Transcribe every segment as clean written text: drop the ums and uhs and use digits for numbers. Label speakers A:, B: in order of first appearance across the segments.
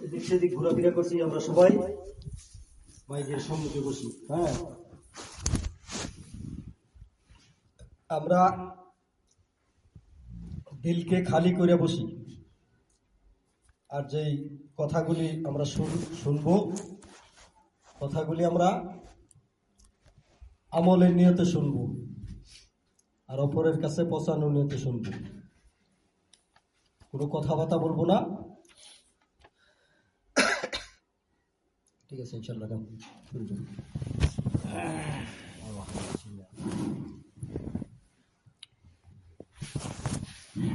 A: এদিক সেদিক ঘোরাফেরা করছি আমরা সবাই মাইকের সম্মুখে বসি। হ্যাঁ, আমরা দিলকে খালি করে বসি, আর যেই কথাগুলি আমরা শুনবো কথাগুলি আমরা আমলের নিয়তে শুনবো আর অপরের কাছে পৌঁছানোর নিয়তে শুনবো। কোনো কথাবার্তা বলবো না, ঠিক আছে? ইনশাআল্লাহ।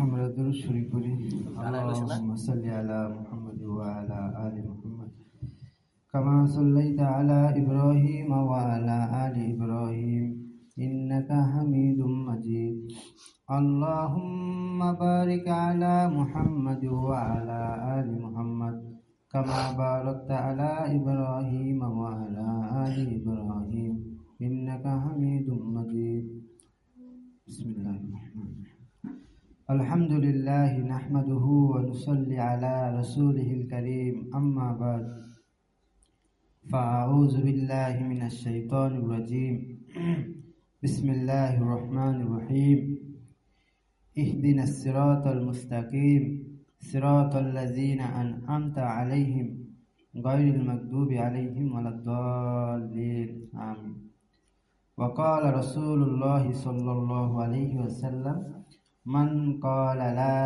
B: আমরা দুরূদ শরীফ পড়ি। আল্লাহুম্মা সাল্লি আলা মুহাম্মাদ ওয়া আলা আলি মুহাম্মাদ কামা সাল্লাইতা আলা ইব্রাহিম ওয়া আলা আলি ইব্রাহিম ইন্নাকা হামিদুম মাজিদ। আল্লাহুম্মা বারিক আলা মুহাম্মাদ ওয়া আলা আলি মুহাম্মাদ কামা বারাকতা আলা ইব্রাহিম ওয়া আলা আলি ইব্রাহিম ইন্নাকা হামিদুম মাজিদ। বিসমিল্লাহির রহমানির রহিম। আলহামদুলিল্লাহি নাহমাদুহু ওয়া নুসাল্লি আলা রাসূলিহিল কারীম, আম্মা বাদ। ফাআউযু বিল্লাহি মিনাশ শাইতানির রাজীম। বিসমিল্লাহির রহমানির রহিম। ইহদিনাস সিরাতাল মুস্তাকিম, সিরাতাল লাযীনা আন'আমতা আলাইহিম গায়রিল মাগদুবি আলাইহিম ওয়ালাদ-দাল্লিন। আমিন। ওয়া ক্বালা রাসূলুল্লাহি সাল্লাল্লাহু আলাইহি ওয়াসাল্লাম, মান ক্বালা লা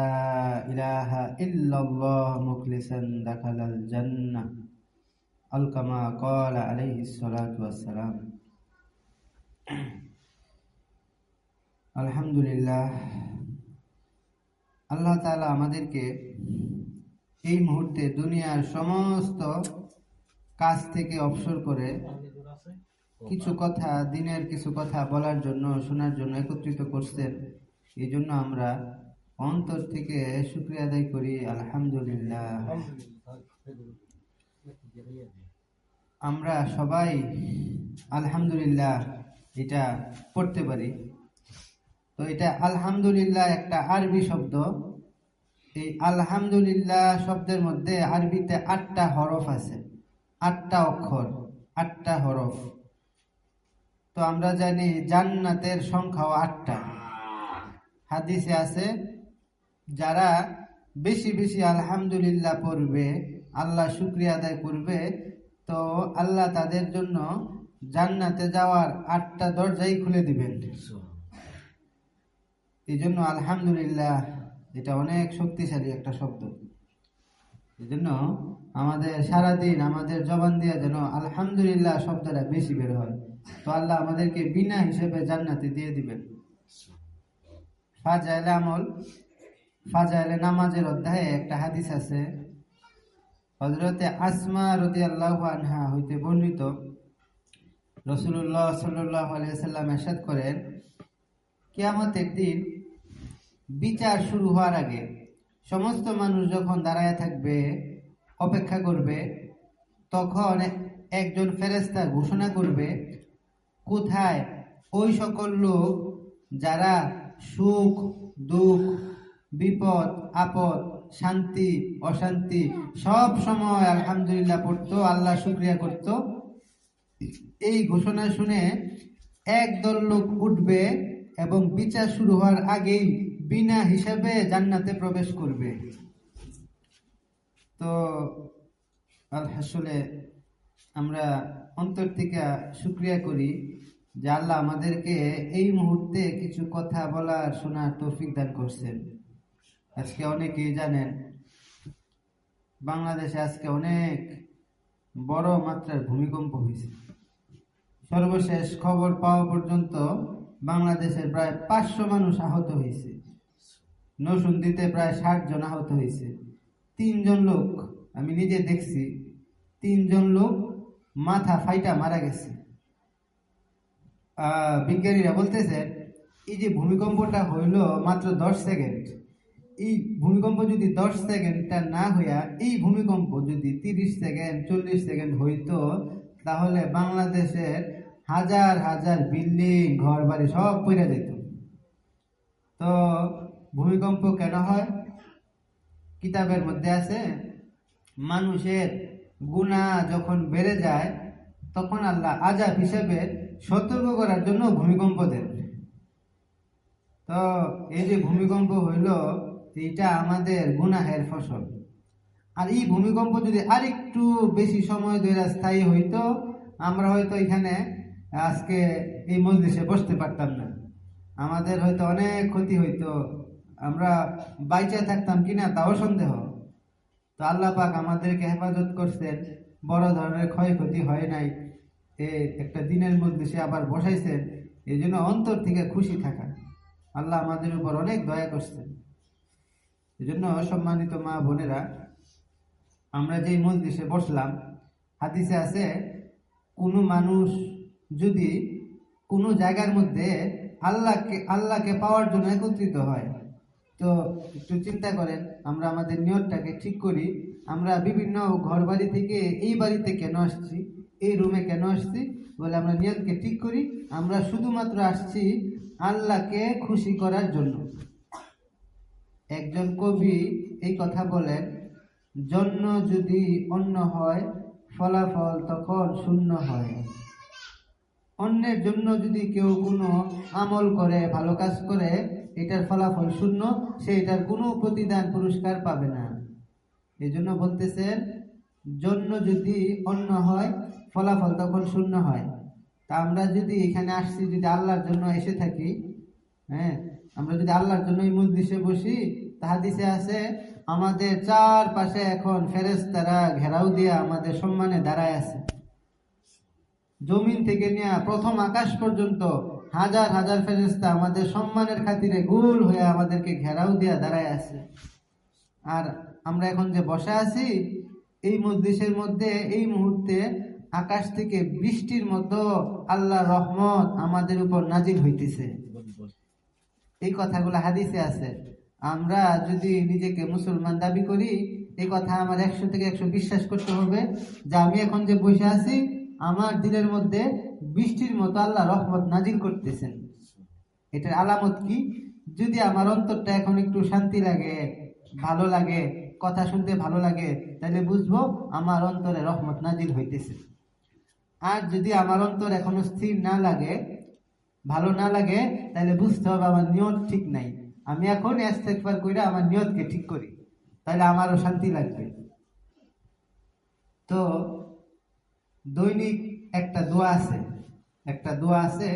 B: ইলাহা ইল্লাল্লাহ মুখলিসান দাখালাল জান্নাহ, আল কামা ক্বালা আলাইহিস সালাতু ওয়াসসালাম। আলহামদুলিল্লাহ, আল্লাহ তাআলা আমাদেরকে এই মুহূর্তে দুনিয়ার সমস্ত কাজ থেকে অবসর করে কিছু কথা, দিনের কিছু কথা বলার জন্য, শোনার জন্য একত্রিত করছেন। এই জন্য আমরা অন্তর থেকে শুকরিয়া আদায় করি। আলহামদুলিল্লাহ। আমরা সবাই আলহামদুলিল্লাহ এটা পড়তে পারি। তো এটা আলহামদুলিল্লাহ একটা আরবি শব্দ। এই আলহামদুলিল্লাহ শব্দের মধ্যে আরবিতে 8টা হরফ আছে, 8টা অক্ষর, 8টা হরফ। তো আমরা জানি জান্নাতের সংখ্যাও 8টা। হাদিসে আছে, যারা বেশি বেশি আলহামদুলিল্লাহ পড়বে, আল্লাহ শুকরিয়া আদায় করবে, তো আল্লাহ তাদের জন্য জান্নাতে যাওয়ার 8টা দরজাই খুলে দিবেন। এই জন্য আলহামদুলিল্লাহ এটা অনেক শক্তিশালী একটা শব্দ। এই জন্য আমাদের সারাদিন আমাদের জবান দিয়ে যেন আলহামদুলিল্লাহ শব্দটা বেশি বের হয়, তো আল্লাহ আমাদেরকে বিনা হিসেবে জান্নাতে দিয়ে দিবেন। ফাজাইলে আমল, ফাজাইলে নামাজের অধ্যায়ে একটা হাদিস আছে, হযরতে আসমা রাদিয়াল্লাহু আনহা হইতে বর্ণিত। রাসূলুল্লাহ সাল্লাল্লাহু আলাইহি ওয়াসাল্লাম ইরশাদ করেন, কিয়ামতের দিন বিচার শুরু হওয়ার আগে সমস্ত মানুষ যখন দাঁড়ায় থাকবে, অপেক্ষা করবে, তখন একজন ফেরেশতা ঘোষণা করবে, কোথায় ওই সকল লোক যারা সুখ দুঃখ, বিপদ আপদ, শান্তি অশান্তি সব সময় আলহামদুলিল্লাহ পড়তো, আল্লাহ শুকরিয়া করত। এই ঘোষণা শুনে একদল লোক উঠবে এবং বিচার শুরু হওয়ার আগেই বিনা হিসাবে জান্নাতে প্রবেশ করবে। তো আসলে আমরা অন্তর থেকে শুকরিয়া করি যে আল্লাহ আমাদেরকে এই মুহূর্তে কিছু কথা বলার, শোনার তৌফিক দান করছেন। আজকে অনেকেই জানেন, বাংলাদেশে আজকে অনেক বড় মাত্রার ভূমিকম্প হয়েছে। সর্বশেষ খবর পাওয়া পর্যন্ত বাংলাদেশের প্রায় 500 মানুষ আহত হয়েছে। নরসিংদীতে প্রায় 60 জন আহত হয়েছে। 3 জন লোক, আমি নিজে দেখছি, 3 জন লোক মাথা ফাইটা মারা গেছে। বিজ্ঞানীরা বলতেছে, এই যে ভূমিকম্পটা হইল মাত্র 10 সেকেন্ড, এই ভূমিকম্প যদি 10 সেকেন্ডটা না হইয়া এই ভূমিকম্প যদি 30 সেকেন্ড 40 সেকেন্ড হইতো, তাহলে বাংলাদেশের হাজার হাজার বিল্ডিং, ঘর বাড়ি সব পড়ে যেত। তো ভূমিকম্প কেন হয়? কিতাবের মধ্যে আছে, মানুষের গুনাহ যখন বেড়ে যায় তখন আল্লাহ আযাব হিসেবে সতর্ক করার জন্য ভূমিকম্প দেন। তো এই যে ভূমিকম্প হইল, এটা আমাদের গুনাহের ফসল। আর এই ভূমিকম্প যদি আরেকটু বেশি সময় ধরে স্থায়ী হইতো, আমরা হয়তো এখানে আজকে এই মজলিসে বসতে পারতাম না, আমাদের হয়তো অনেক ক্ষতি হইতো, আমরা বাইচা থাকতাম কিনা তাও সন্দেহ। তো আল্লাহ পাক আমাদেরকে হেফাজত করছেন, বড় ধরনের ক্ষয়ক্ষতি হয় নাই, একটা দিনের মজলিসে আবার বসাইছেন, এই জন্য অন্তর থেকে খুশি থাকা। আল্লাহ আমাদের উপর অনেক দয়া করছেন। এই জন্য সম্মানিত মা বোনেরা, আমরা যে মজলিসে বসলাম, হাদিসে আছে কোনো মানুষ যদি কোনো জায়গার মধ্যে আল্লাহকে পাওয়ার জন্য একত্রিত হয়, তো একটু চিন্তা করেন, আমরা আমাদের নিয়তটাকে ঠিক করি। আমরা বিভিন্ন ঘর বাড়ি থেকে এই বাড়িতে কেন আসছি, এই রুমে কেন আসছি বলে আমরা নিয়তকে ঠিক করি। আমরা শুধুমাত্র আসছি আল্লাহকে খুশি করার জন্য। একজন কবি এই কথা বলেন, জন্য যদি অন্য হয় ফলাফল তখন শূন্য হয়। অন্যের জন্য যদি কেউ কোনো আমল করে, ভালো কাজ করে, এটার ফলাফল শূন্য, সে এটার কোনো প্রতিদান পুরস্কার পাবে না। এই জন্য বলতেছেন, জন্য যদি অন্য হয় ফলাফল তখন শূন্য হয়। তা আমরা যদি এখানে আসছি, যদি আল্লাহর জন্য এসে থাকি, আমরা যদি আল্লাহর জন্য এই মজলিসে বসি, তা হাদিসে আছে আমাদের চারপাশে এখন ফেরেশতারা ঘেরাও দিয়ে আমাদের সম্মানে দাঁড়ায় আছে। জমিন থেকে নিয়ে প্রথম আকাশ পর্যন্ত হাজার হাজার ফেরেশতা আমাদের সম্মানের খাতিরে গোল হয়ে আমাদেরকে ঘেরাও দিয়ে দাঁড়ায় আছে। আর আমরা এখন যে বসে আছি এই মজলিসের মধ্যে, এই মুহূর্তে আকাশ থেকে বৃষ্টির মতো আল্লাহর রহমত আমাদের উপর নাজিল হইতেছে। এই কথাগুলো হাদিসে আছে। আমরা যদি নিজেকে মুসলমান দাবি করি, এই কথা আমার 100 থেকে 100 বিশ্বাস করতে হবে যে আমি এখন যে বসে আছি, আমার দিলের মধ্যে বৃষ্টির মতো আল্লাহ রহমত নাজিল করতেছেন। এটার আলামত কি? যদি আমার অন্তরটা এখন একটু শান্তি লাগে, ভালো লাগে, কথা শুনতে ভালো লাগে, তাহলে বুঝবো আমার অন্তরে রহমত নাজিল হইতেছে। আর যদি আমার অন্তর এখনো স্থির না লাগে, ভালো না লাগে, তাহলে বুঝতে হবে আমার নিয়ত ঠিক নাই। আমি এখন ইস্তেগফার কইরা আমার নিয়তকে ঠিক করি, তাহলে আমারও শান্তি লাগবে। তো দৈনিক একটা দোয়া আছে,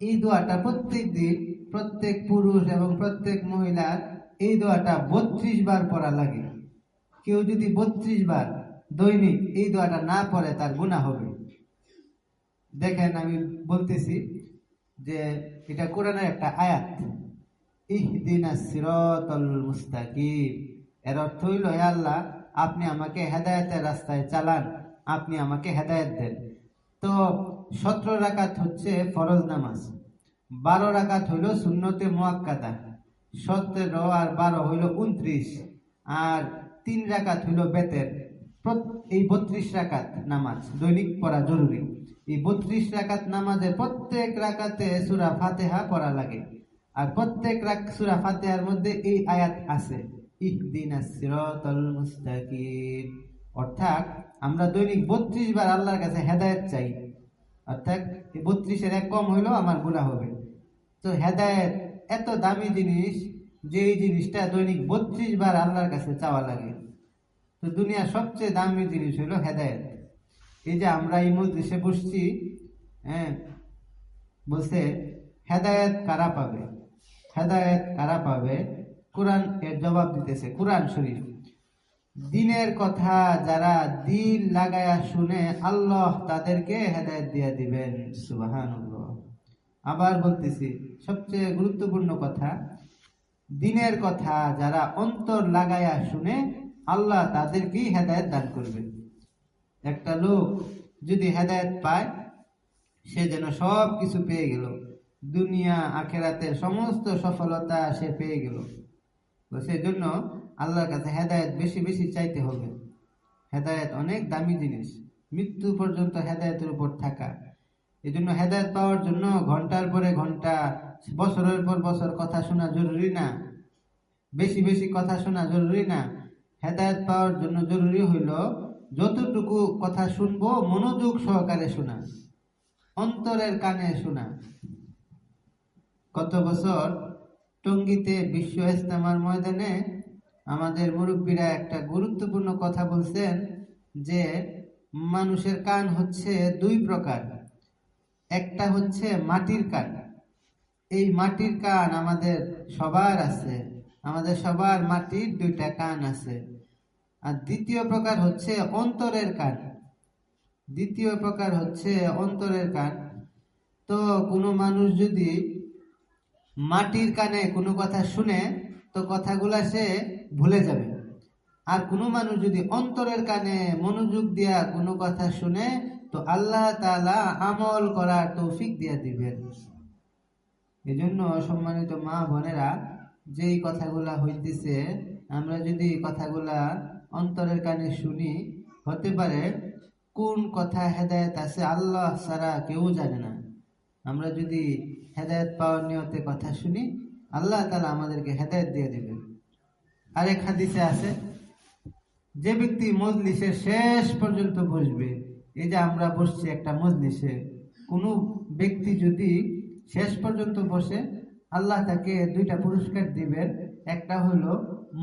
B: এই দোয়াটা প্রত্যেক দিন প্রত্যেক পুরুষ এবং প্রত্যেক মহিলার এই দোয়াটা 32 বার পড়া লাগে। কেউ যদি 32 বার দৈনিক এই দোয়াটা না পড়ে, তার গুনাহ হবে। দেখেন, আমি বলতেছি যে এটা কোরআনের একটা আয়াত, ইহদিনাস সিরাতাল মুস্তাকিম। এর অর্থ হইল, হে আল্লাহ, আপনি আমাকে হেদায়েতের রাস্তায় চালান, আপনি আমাকে হেদায়েত দেন। তো 17 রাকাত হচ্ছে ফরজ নামাজ, 12 রাকাত হইল সুন্নতে মুআক্কাদা, 17 আর 12 হইল 29, আর 3 রাকাত হইল বেতের। এই 32 রাকাত নামাজ দৈনিক পড়া জরুরি। এই 32 রাকাত নামাজে প্রত্যেক রাকাতে সূরা ফাতিহা পড়া লাগে। আর প্রত্যেক সূরা ফাতিহার মধ্যে এই আয়াত আছে, ইহদিনাস সিরাতাল মুস্তাকিম। অর্থাৎ আমরা দৈনিক 32 বার আল্লাহর কাছে হেদায়েত চাই। অর্থাৎ 32-এর এক কম হইলো আমার গুনাহ হবে। তো হেদায়েত এত দামি জিনিস যে এই জিনিসটা দৈনিক 32 বার আল্লাহর কাছে চাওয়া লাগে। তো দুনিয়ার সবচেয়ে দামি জিনিস হইলো হেদায়েত। এই যে আমরা এই মজলিসে বসছি, বলছে হেদায়েত কারা পাবে, হেদায়েত কারা পাবে? কোরআন এর জবাব দিতেছে, কোরআন শরীফ। দিনের কথা যারা দিল লাগায়া শুনে, আল্লাহ তাদেরকে হেদায়েত দিয়ে দিবেন। সুবহানাল্লাহ। আবার বলতেছি, সবচেয়ে গুরুত্বপূর্ণ কথা, দিনের কথা যারা অন্তর লাগায়া শুনে, আল্লাহ তাদেরকেই হেদায়েত দান করবেন। একটা লোক যদি হেদায়েত পায়, সে যেন সব কিছু পেয়ে গেল, দুনিয়া আখিরাতের সমস্ত সফলতা সে পেয়ে গেল। তো সেজন্য আল্লাহর কাছে হেদায়েত বেশি বেশি চাইতে হবে। হেদায়েত অনেক দামি জিনিস, মৃত্যু পর্যন্ত হেদায়েতের উপর থাকা। এই জন্য হেদায়েত পাওয়ার জন্য ঘন্টার পরে ঘন্টা, বছরের পর বছর কথা শোনা জরুরি না, বেশি বেশি কথা শোনা জরুরি না। হেদায়েত পাওয়ার জন্য জরুরি হইল যতটুকু কথা শুনবো মনোযোগ সহকারে শোনা, অন্তরের কানে শোনা। গত বছর টঙ্গীতে বিশ্ব ইজতেমার ময়দানে আমাদের মুরব্বীরা একটা গুরুত্বপূর্ণ কথা বলছেন যে মানুষের কান হচ্ছে দুই প্রকার। একটা হচ্ছে মাটির কান। এই মাটির কান আমাদের সবার আছে, আমাদের সবার মাটির দুইটা কান আছে। আর দ্বিতীয় প্রকার হচ্ছে অন্তরের কান। দ্বিতীয় প্রকার হচ্ছে অন্তরের কান। তো কোনো মানুষ যদি মাটির কানে কোনো কথা শুনে তো কথাগুলা সে ভুলে যাবে। আর কোনো মানুষ যদি অন্তরের কানে মনোযোগ দিয়া কোনো কথা শুনে তো আল্লাহ তাআলা আমল করার তৌফিক দিয়া দিবেন। এজন্য সম্মানিত মা বোনেরা, যেই কথাগুলা হইতেছে আমরা যদি কথাগুলা অন্তরের কানে শুনি, হতে পারে কোন কথা হেদায়েত আছে আল্লাহ ছাড়া কেউ জানে না। আমরা যদি হেদায়েত পাওয়ার নিয়তে কথা শুনি, আল্লাহ তাআলা আমাদেরকে হেদায়েত দিয়ে দিবেন। আরেক হাদিসে আছে, যে ব্যক্তি মজলিসের শেষ পর্যন্ত বসবে, এই যে আমরা বসছি একটা মজলিসে, কোনো ব্যক্তি যদি শেষ পর্যন্ত বসে আল্লাহ তাকে দুইটা পুরস্কার দিবেন। একটা হলো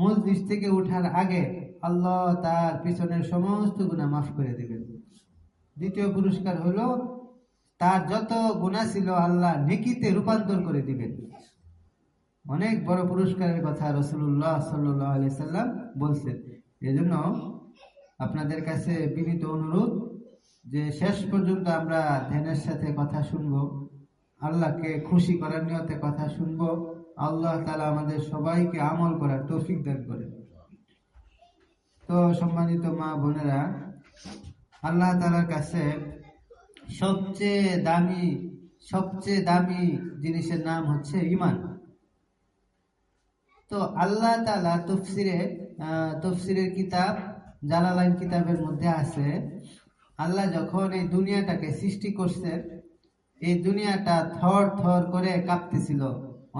B: মজলিস থেকে ওঠার আগে আল্লাহ তার পিছনের সমস্ত গুনাহ মাফ করে দিবেন। দ্বিতীয় পুরস্কার হলো তার যত গুনাহ ছিল আল্লাহ নেকিতে রূপান্তর করে দিবেন। অনেক বড় পুরস্কারের কথা রাসূলুল্লাহ সাল্লাল্লাহু আলাইহি সাল্লাম বলছেন। এজন্য আপনাদের কাছে বিনীত অনুরোধ যে শেষ পর্যন্ত আমরা ধ্যানের সাথে কথা শুনবো, আল্লাহকে খুশি করার নিয়তে কথা শুনবো। আল্লাহ তাআলা আমাদের সবাইকে আমল করার তৌফিক দান করেন। তো সম্মানিত মা বোনেরা, আল্লাহ তাআলার কাছে সবচেয়ে দামি জিনিসের নাম হচ্ছে ঈমান। তো আল্লাহ তাআলা তফসিরের কিতাব জালালাইন কিতাবের মধ্যে আছে, আল্লাহ যখন এই দুনিয়াটাকে সৃষ্টি করছেন, এই দুনিয়াটা থর থর করে কাঁপতেছিল,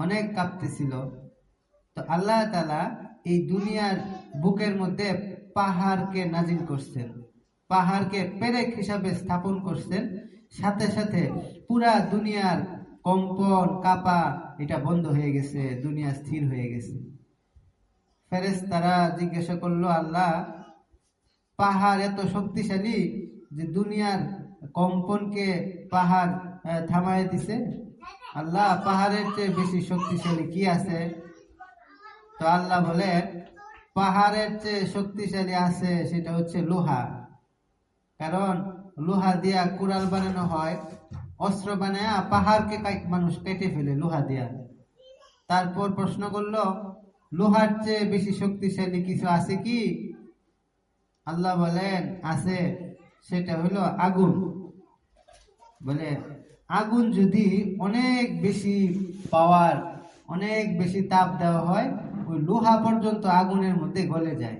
B: অনেক কাঁপতেছিল। তো আল্লাহ তাআলা এই দুনিয়ার বুকের মধ্যে পাহাড়কে নাজিল করছেন, পাহাড়কে পেরেক হিসাবে স্থাপন করছেন। সাথে সাথে পুরা দুনিয়ার কম্পন কাঁপা এটা বন্ধ হয়ে গেছে, দুনিয়া স্থির হয়ে গেছে। ফেরেশতারা জিজ্ঞাসা করলো, আল্লাহ, পাহাড় এত শক্তিশালী যে দুনিয়ার কম্পনকে পাহাড় থামায় দিছে? আল্লাহ, পাহাড়ের চেয়ে বেশি শক্তিশালী কি আছে? তো আল্লাহ বলে, পাহাড়ের চেয়ে শক্তিশালী আছে, সেটা হচ্ছে লোহা। কারণ লোহা দিয়া কুড়াল বানানো হয়, অস্ত্র বানায় পাহাড়কে মানুষ কেটে ফেলে লোহা দিয়া। তারপর প্রশ্ন করলো, লোহার চেয়ে বেশি শক্তিশালী কিছু আছে কি? আল্লাহ বলেন, আছে, সেটা হলো আগুন। বলে, আগুন যদি অনেক বেশি পাওয়ার, অনেক বেশি তাপ দেওয়া হয়, ওই লোহা পর্যন্ত আগুনের মধ্যে গলে যায়।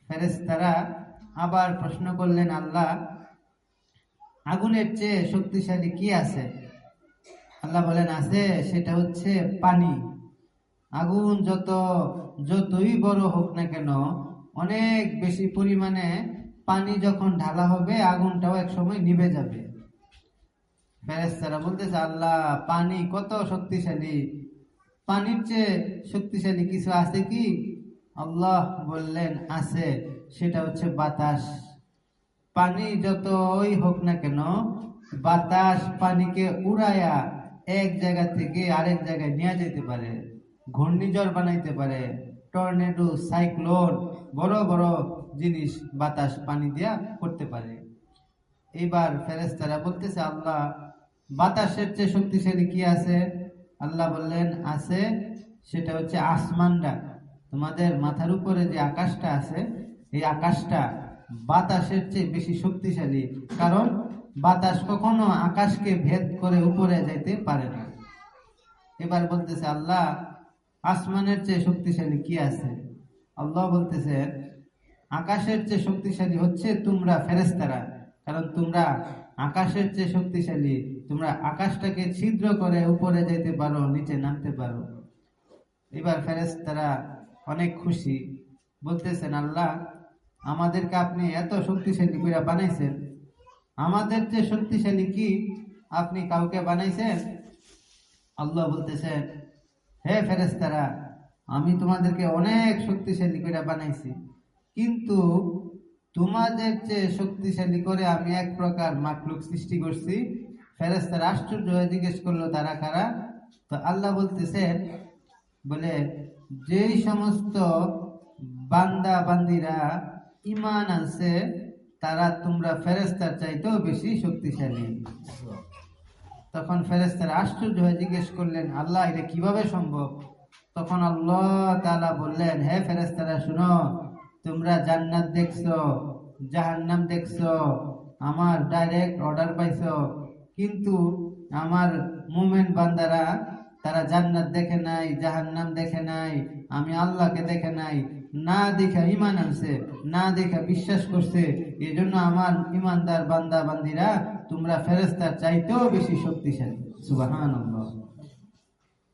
B: ফেরেশতারা আবার প্রশ্ন করলেন, আল্লাহ, আগুনের চেয়ে শক্তিশালী কি আছে? আল্লাহ বলেন, আছে, সেটা হচ্ছে পানি। আগুন যতই বড় হোক না কেন, অনেক বেশি পরিমাণে পানি যখন ঢালা হবে, আগুনটাও এক সময় নিভে যাবে। ফেরেশতারা বলতেছে, আল্লাহ, পানি কত শক্তিশালী, পানির চেয়ে শক্তিশালী কিছু আছে কি? আল্লাহ বললেন, আছে, সেটা হচ্ছে বাতাস। পানি যতই হোক না কেন, বাতাস পানিকে উড়াইয়া এক জায়গা থেকে আরেক জায়গায় নিয়ে যেতে পারে, ঘূর্ণিঝড় বানাইতে পারে, টর্নেডো, সাইক্লোন, বড় বড় জিনিস বাতাস পানি দিয়া করতে পারে। এবার ফেরেশতারা বলতেছে, আল্লাহ, বাতাসের চেয়ে শক্তিশালী কি আছে? আল্লাহ বললেন, আছে, সেটা হচ্ছে আসমানটা। তোমাদের মাথার উপরে যে আকাশটা আছে, এই আকাশটা বাতাসের চেয়ে বেশি শক্তিশালী। কারণ বাতাস কখনো আকাশকে ভেদ করে উপরে যাইতে পারে না। এবার বলতেছে, আল্লাহ, আসমানের চেয়ে শক্তিশালী কি আছে? আল্লাহ বলতেছে, আকাশের চেয়ে শক্তিশালী হচ্ছে তোমরা ফেরেশতারা। কারণ তোমরা আকাশের চেয়ে শক্তিশালী, তোমরা আকাশটাকে ছিদ্র করে উপরে যেতে পারো, নিচে নামতে পারো। এবার ফেরেশতারা অনেক খুশি বলতেছেন, আল্লাহ আমাদেরকে আপনি এত শক্তিশালী করে বানাইছেন, আমাদের যে শক্তিশালী কি আপনি কাউকে বানাইছেন? আল্লাহ বলতেছেন, হে ফেরেশতারা, আমি তোমাদেরকে অনেক শক্তিশালী করে বানাইছি, কিন্তু তোমাদের চেয়ে শক্তিশালী করে আমি এক প্রকার মাখলুক সৃষ্টি করছি। ফেরেশতারা আশ্চর্য হয়ে জিজ্ঞেস করলো, তারা কারা? তো আল্লাহ বলতেছেন, বলে যেই সমস্ত বান্দা বান্দিরা ঈমান আনছে তারা তোমরা ফেরেশতার চাইতেও বেশি শক্তিশালী। তখন ফেরেশতারা আশ্চর্য হয়ে জিজ্ঞেস করলেন, আল্লাহ এটা কিভাবে সম্ভব? তখন আল্লাহ তাআলা বললেন, হে ফেরেশতারা শুনো, তোমরা জান্নাত দেখছো, জাহান্নাম দেখছো, আমার ডাইরেক্ট অর্ডার পাইছো, কিন্তু আমার মুমিন বান্দারা তারা জান্নাত দেখে নাই, জাহান্নাম দেখে নাই, আমি আল্লাহকে দেখে নাই, না দেখা ঈমান আনছে, না দেখা বিশ্বাস করছে। এই জন্য আমার ঈমানদার বান্দা বান্দিরা তোমরা ফেরেশতার চাইতেও বেশি শক্তিশালী। সুবহানাল্লাহ।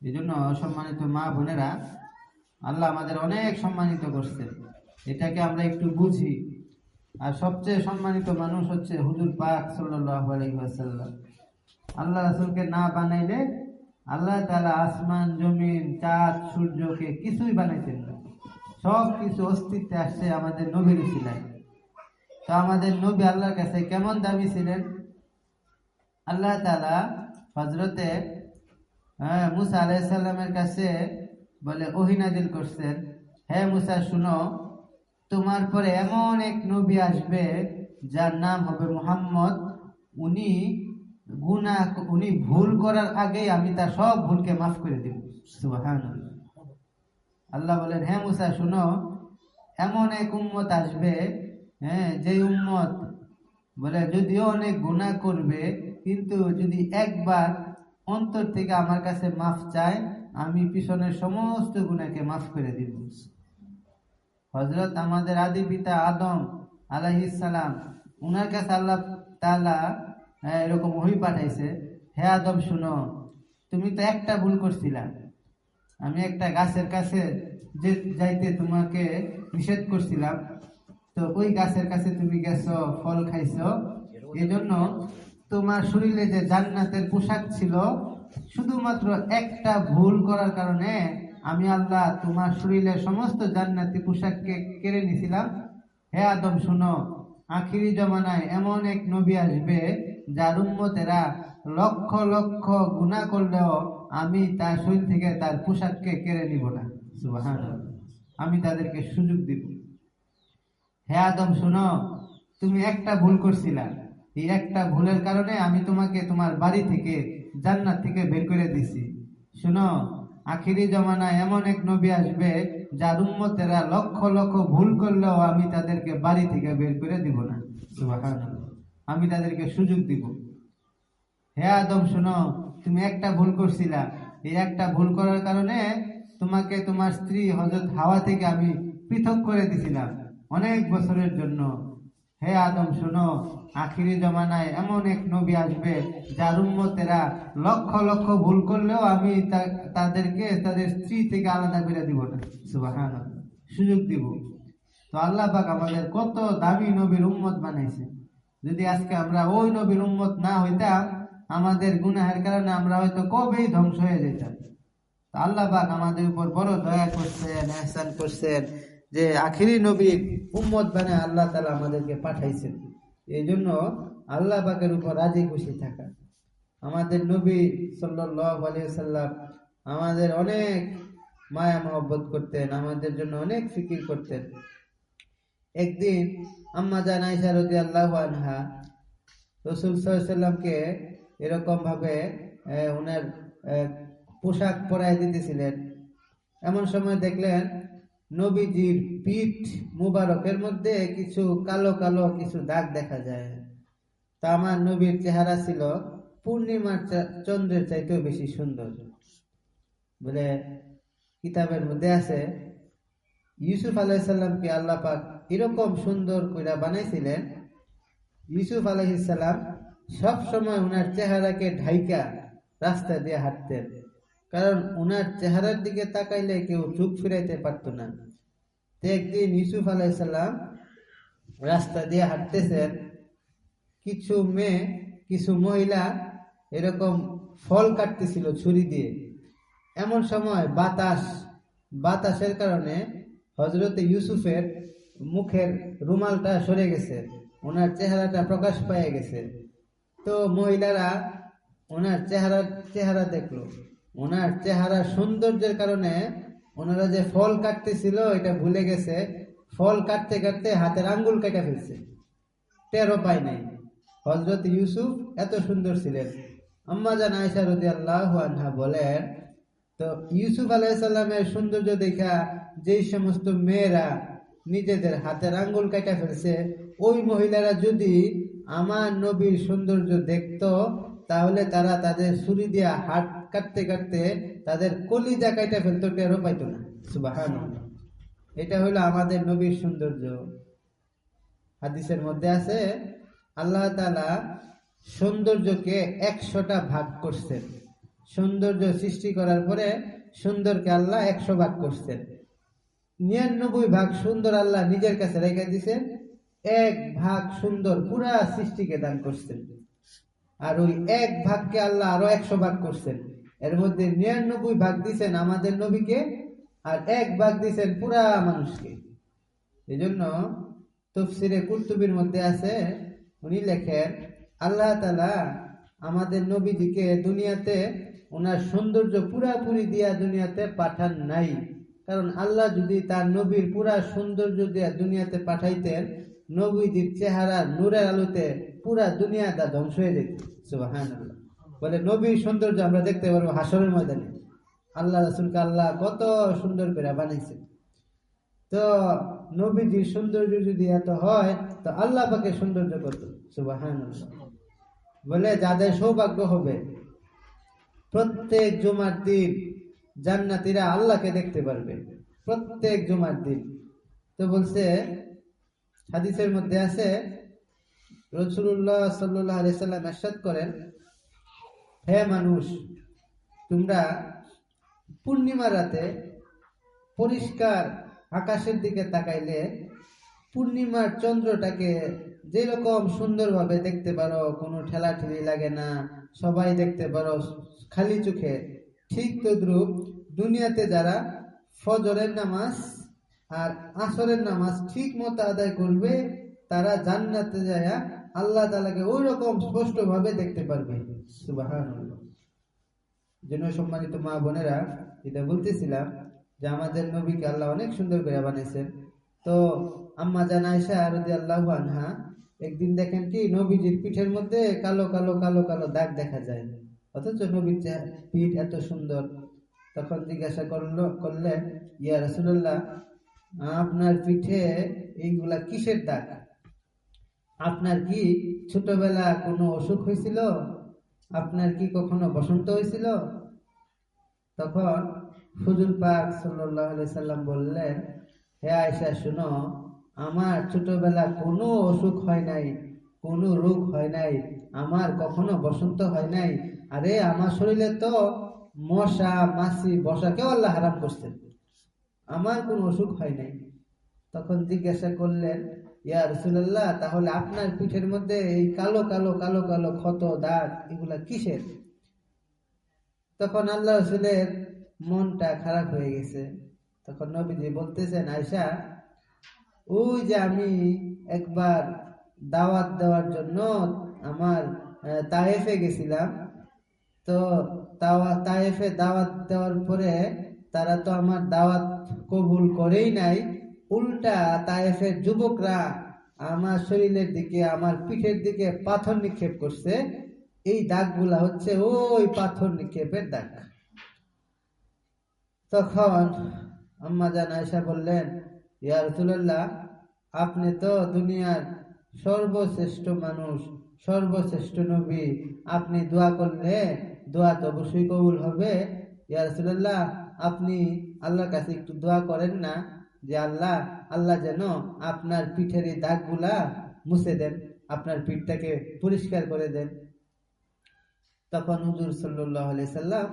B: এই জন্য সম্মানিত মা বোনেরা, আল্লাহ আমাদের অনেক সম্মানিত করছে, এটাকে আমরা একটু বুঝি। আর সবচেয়ে সম্মানিত মানুষ হচ্ছে হুজুর পাক সাল্লাল্লাহু আলাইহি ওয়াসাল্লাম। আল্লাহ রাসূলকে না বানাইলে আল্লাহ তাআলা আসমান, জমিন, চাঁদ, সূর্যকে কিছুই বানাইতেন না। সব কিছু অস্তিত্বে আসছে আমাদের নবীর উসিলায়। তো আমাদের নবী আল্লাহর কাছে কেমন দামি ছিলেন? আল্লাহ তাআলা হযরতে মুসা আলাইহিস সালামের কাছে বলে ওহী নাযিল করছেন, হে মুসা শুনো, তোমার পরে এমন এক নবী আসবে যার নাম হবে মুহাম্মদ। উনি ভুল করার আগেই আমি তার সব ভুলকে মাফ করে দেব। সুবহানাল্লাহ। আল্লাহ বলেন, হে মুসা শুনো, এমন এক উম্মত আসবে, যে উম্মত বলে যদিও অনেক গুনাহ করবে, কিন্তু যদি একবার অন্তর থেকে আমার কাছে মাফ চায়, আমি পিছনের সমস্ত গুনাহকে মাফ করে দিব। হযরত আমাদের আদি পিতা আদম আলাইহিস সালাম, উনার কাছে আল্লাহ তাআলা এরকম ওহী পাঠাইছে, হে আদম শুনো, তুমি তো একটা ভুল করছিলা, আমি একটা গাছের কাছে যে যাইতে তোমাকে নিষেধ করছিলাম, তো ওই গাছের কাছে তুমি গেছো, ফল খাইছো, এজন্য তোমার শরীরে যে জান্নাতের পোশাক ছিল, শুধুমাত্র একটা ভুল করার কারণে আমি আল্লাহ তোমার শরীরের সমস্ত জান্নাতি পোশাককে কেড়ে নিয়েছিলাম। হে আদম শুনো, আখিরি জমানায় এমন এক নবী আসবে যার উম্মতেরা লক্ষ লক্ষ গুনাহ করলেও আমি তার শরীর থেকে তার পোশাককে কেড়ে নিব না। সুবহানাল্লাহ। আমি তাদেরকে সুযোগ দিব। হে আদম শুনো, তুমি একটা ভুল করছিলা, এই একটা ভুলের কারণে আমি তোমাকে তোমার বাড়ি থেকে, জান্নাত থেকে বের করে দিছি। শুনো, আখিরি জমানায় এমন এক নবী আসবে যার উম্মতেরা লক্ষ লক্ষ ভুল করলেও আমি তাদেরকে বাড়ি থেকে বের করে দিব না। সুবহানাল্লাহ। আমি তাদেরকে সুযোগ দিব। হে আদম শুনো, তুমি একটা ভুল করছিলা, এই একটা ভুল করার কারণে তোমাকে তোমার স্ত্রী হযরত হাওয়া থেকে আমি পৃথক করে দিয়েছিলাম অনেক বছরের জন্য। হে আদম শুনো, আখিরি জমানায় এমন এক নবী আসবে যার উম্মতেরা লক্ষ লক্ষ ভুল করলেও আমি তাদেরকে তাদের স্ত্রী থেকে আলাদা করে দিব না। সুবহানাল্লাহ। সুযোগ দিব। তো আল্লাহ পাক আমাদের কত দামি নবীর উম্মত বানাইছে। যদি আজকে আমরা ওই নবীর উম্মত না হইতাম, আমাদের গুনাহের কারণে আমরা হয়তো কবেই ধ্বংস হয়ে যেতাম। তো আল্লাহ পাক আমাদের উপর বড় দয়া করছেন, ইহসান করছেন, যে আখিরি নবীর উম্মত বানায় আল্লাহ তাআলা আমাদেরকে পাঠাইছেন। এই জন্য আল্লাহ পাকের উপর রাজি খুশি থাকা। আমাদের নবী সাল্লাল্লাহু আলাইহি ওয়াসাল্লাম আমাদের অনেক মায়া মহব্বত করতেন, আমাদের জন্য অনেক ফিকির করতেন। একদিন আম্মা জান আয়েশা রাদিয়াল্লাহু আনহা রাসূল সাল্লাল্লাহু আলাইহি ওয়াসাল্লামকে এরকম ভাবে ওনার পোশাক পরায় দিতেছিলেন। এমন সময় দেখলেন নবীজির পিঠ মুবারকের মধ্যে কিছু কালো কালো কিছু দাগ দেখা যায়। তা আমার নবীর চেহারা ছিল পূর্ণিমার চন্দ্রের চাইতেও বেশি সুন্দর। বলে কিতাবের মধ্যে আছে, ইউসুফ আলাইহিস সালামকে আল্লাহ পাক এরকম সুন্দর করে বানাইছিলেন। ইউসুফ আলাইহিস সালাম সব সময় ওনার চেহারাকে ঢাইকা রাস্তা দিয়ে হাঁটতেন, কারণ ওনার চেহারার দিকে তাকাইলে কেউ চোখ ফিরাইতে পারত না। তো একদিন ইউসুফ আলাইসাল্লাম রাস্তা দিয়ে হাঁটতেছেন, কিছু মেয়ে কিছু মহিলা এরকম ফল কাটতেছিল ছুরি দিয়ে। এমন সময় বাতাসের কারণে হজরতে ইউসুফের মুখের রুমালটা সরে গেছে, ওনার চেহারাটা প্রকাশ পেয়ে গেছে। তো মহিলারা ওনার চেহারা দেখলো। ওনার চেহারা সৌন্দর্যের কারণে ওনারা যে ফল কাটতেছিল এটা ভুলে গেছে। ফল কাটতে কাটতে হাতের আঙ্গুল কেটে ফেলছে, টেরও পায় নাই। হযরত ইউসুফ এত সুন্দর ছিলেন। আম্মা জান আয়েশা রাদিয়াল্লাহু আনহা বলেন, তো ইউসুফ আলাইহিস সালামের সৌন্দর্য দেখা যেই সমস্ত মেয়েরা নিজেদের হাতের আঙ্গুল কেটে ফেলছে, ওই মহিলারা যদি আমার নবীর সৌন্দর্য দেখতো তাহলে তারা তাদের ছুরি দিয়া হাত কাটতে কাটতে তাদের কলিজা কেটে ফেলতো, টেরও পাইতো না। সুবহানাল্লাহ। এটা হলো আমাদের নবীর সৌন্দর্য। হাদিসের মধ্যে আছে আল্লাহ তাআলা সৌন্দর্যকে 100টা ভাগ করছেন। সৌন্দর্য সৃষ্টি করার পরে সুন্দরকে আল্লাহ 100 ভাগ করছেন। 99 ভাগ সুন্দর আল্লাহ নিজের কাছে রেখে দিয়েছেন, 1 ভাগ সুন্দর পুরা সৃষ্টিকে দান করছেন। আর ওই 1 ভাগকে আল্লাহ আরো 100 ভাগ করছেন। এর মধ্যে 99 ভাগ দিয়েছেন আমাদের নবীকে, আর 1 ভাগ দিয়েছেন পুরা মানুষকে। এই জন্য তাফসীরে কুরতুবীর মধ্যে আছে, উনি লেখেন আল্লাহ তাআলা আমাদের নবীজিকে দুনিয়াতে ওনার সৌন্দর্য পুরাপুরি দিয়া দুনিয়াতে পাঠান নাই। কারণ আল্লাহ যদি তার নবীর পুরা সৌন্দর্য দিয়া দুনিয়াতে পাঠাইতেন, নবীজির চেহারা নূরের আলোতে পুরা দুনিয়াটা ধ্বংস হয়ে যেত। সুবহানাল্লাহ। বলে নবীর সৌন্দর্য আমরা দেখতে পারবো হাসরের ময়দানে। আল্লাহ রাসূলকে আল্লাহ কত সুন্দর করে বানাইছে। তো নবীজির সৌন্দর্য যদি এত হয় তো আল্লাহ পাকের সৌন্দর্য কত। সুবহানাল্লাহ। বলে যাদের সৌভাগ্য হবে প্রত্যেক জুমার দিন জান্নাতীরা আল্লাহকে দেখতে পারবে, প্রত্যেক জুমার দিন। তো বলছে হাদিসের মধ্যে আছে, রাসূলুল্লাহ সাল্লাল্লাহু আলাইহি সাল্লাম ইরশাদ করেন, হে মানুষ, তোমরা পূর্ণিমা রাতে পরিষ্কার আকাশের দিকে তাকাইলে পূর্ণিমার চন্দ্রটাকে যেরকম সুন্দরভাবে দেখতে পারো, কোনো ঠেলাঠেলি লাগে না, সবাই দেখতে পারো খালি চোখে, ঠিক তদ্রূপ দুনিয়াতে যারা ফজরের নামাজ আর আসরের নামাজ ঠিক মতো আদায় করবে তারা জান্নাতে যায় আল্লাহ তাআলাকে ওই রকম স্পষ্ট ভাবে দেখতে পারবে। সুবহানাল্লাহ। জন্য সম্মানিত মা বোনেরা, এটা বলতেছিলাম যে আমাদের নবীকে আল্লাহ অনেক সুন্দর করে বানাইছেন। তো আম্মা জান আয়েশা রাদিয়াল্লাহু আনহা একদিন দেখেন কি নবীজির পিঠের মধ্যে কালো কালো কালো কালো দাগ দেখা যায়, অথচ নবীর পিঠ এত সুন্দর। তখন জিজ্ঞাসা করলেন, ইয়া রাসূলুল্লাহ, আপনার পিঠে এইগুলা কিসের দাগ? আপনার কি ছোটবেলা কোনো অসুখ হয়েছিল? আপনার কি কখনো বসন্ত হয়েছিল? তখন হুজুর পাক সাল্লাল্লাহু আলাইহি সাল্লাম বললেন, হে আয়েশা শুনো, আমার ছোটবেলা কোনো অসুখ হয় নাই, কোনো রোগ হয় নাই, আমার কখনো বসন্ত হয় নাই। আরে আমার শরীরে তো মশা মাছি বসাকেও আল্লাহ হারাম করছেন, আমার কোনো অসুখ হয় নাই। তখন জিজ্ঞাসা করলেন, ইয়া রাসূলুল্লাহ, তাহলে আপনার পিঠের মধ্যে এই কালো কালো কালো কালো ক্ষত দাগ এগুলা কিসের? তখন আল্লাহ রাসূলের মনটা খারাপ হয়ে গেছে। তখন নবীজি বলতেছেন, আয়েশা, ওই যে আমি একবার দাওয়াত দেওয়ার জন্য আমার তায়েফে গেছিলাম, তো তায়েফে দাওয়াত দেওয়ার পরে তারা তো আমার দাওয়াত কবুল করেই নাই, উল্টা তায়েফের যুবকরা আমার শরীরের দিকে আমার পিঠের দিকে পাথর নিক্ষেপ করছে। এই দাগগুলা হচ্ছে ওই পাথর নিক্ষেপের দাগ। তখন আম্মা জান আয়েশা বললেন, ইয়া রাসূলুল্লাহ, আপনি তো দুনিয়ার সর্বশ্রেষ্ঠ মানুষ, সর্বশ্রেষ্ঠ নবী, আপনি দোয়া করলে দোয়া তো অবশ্যই কবুল হবে। ইয়া রাসূলুল্লাহ, আপনি আল্লাহর কাছে একটু দোয়া করেন না যে আল্লাহ যেন আপনার পিঠের এই দাগগুলা মুছে দেন, আপনার পিঠটাকে পরিষ্কার করে দেন। তখন হুজুর সাল্লাল্লাহু আলাইহি সাল্লাম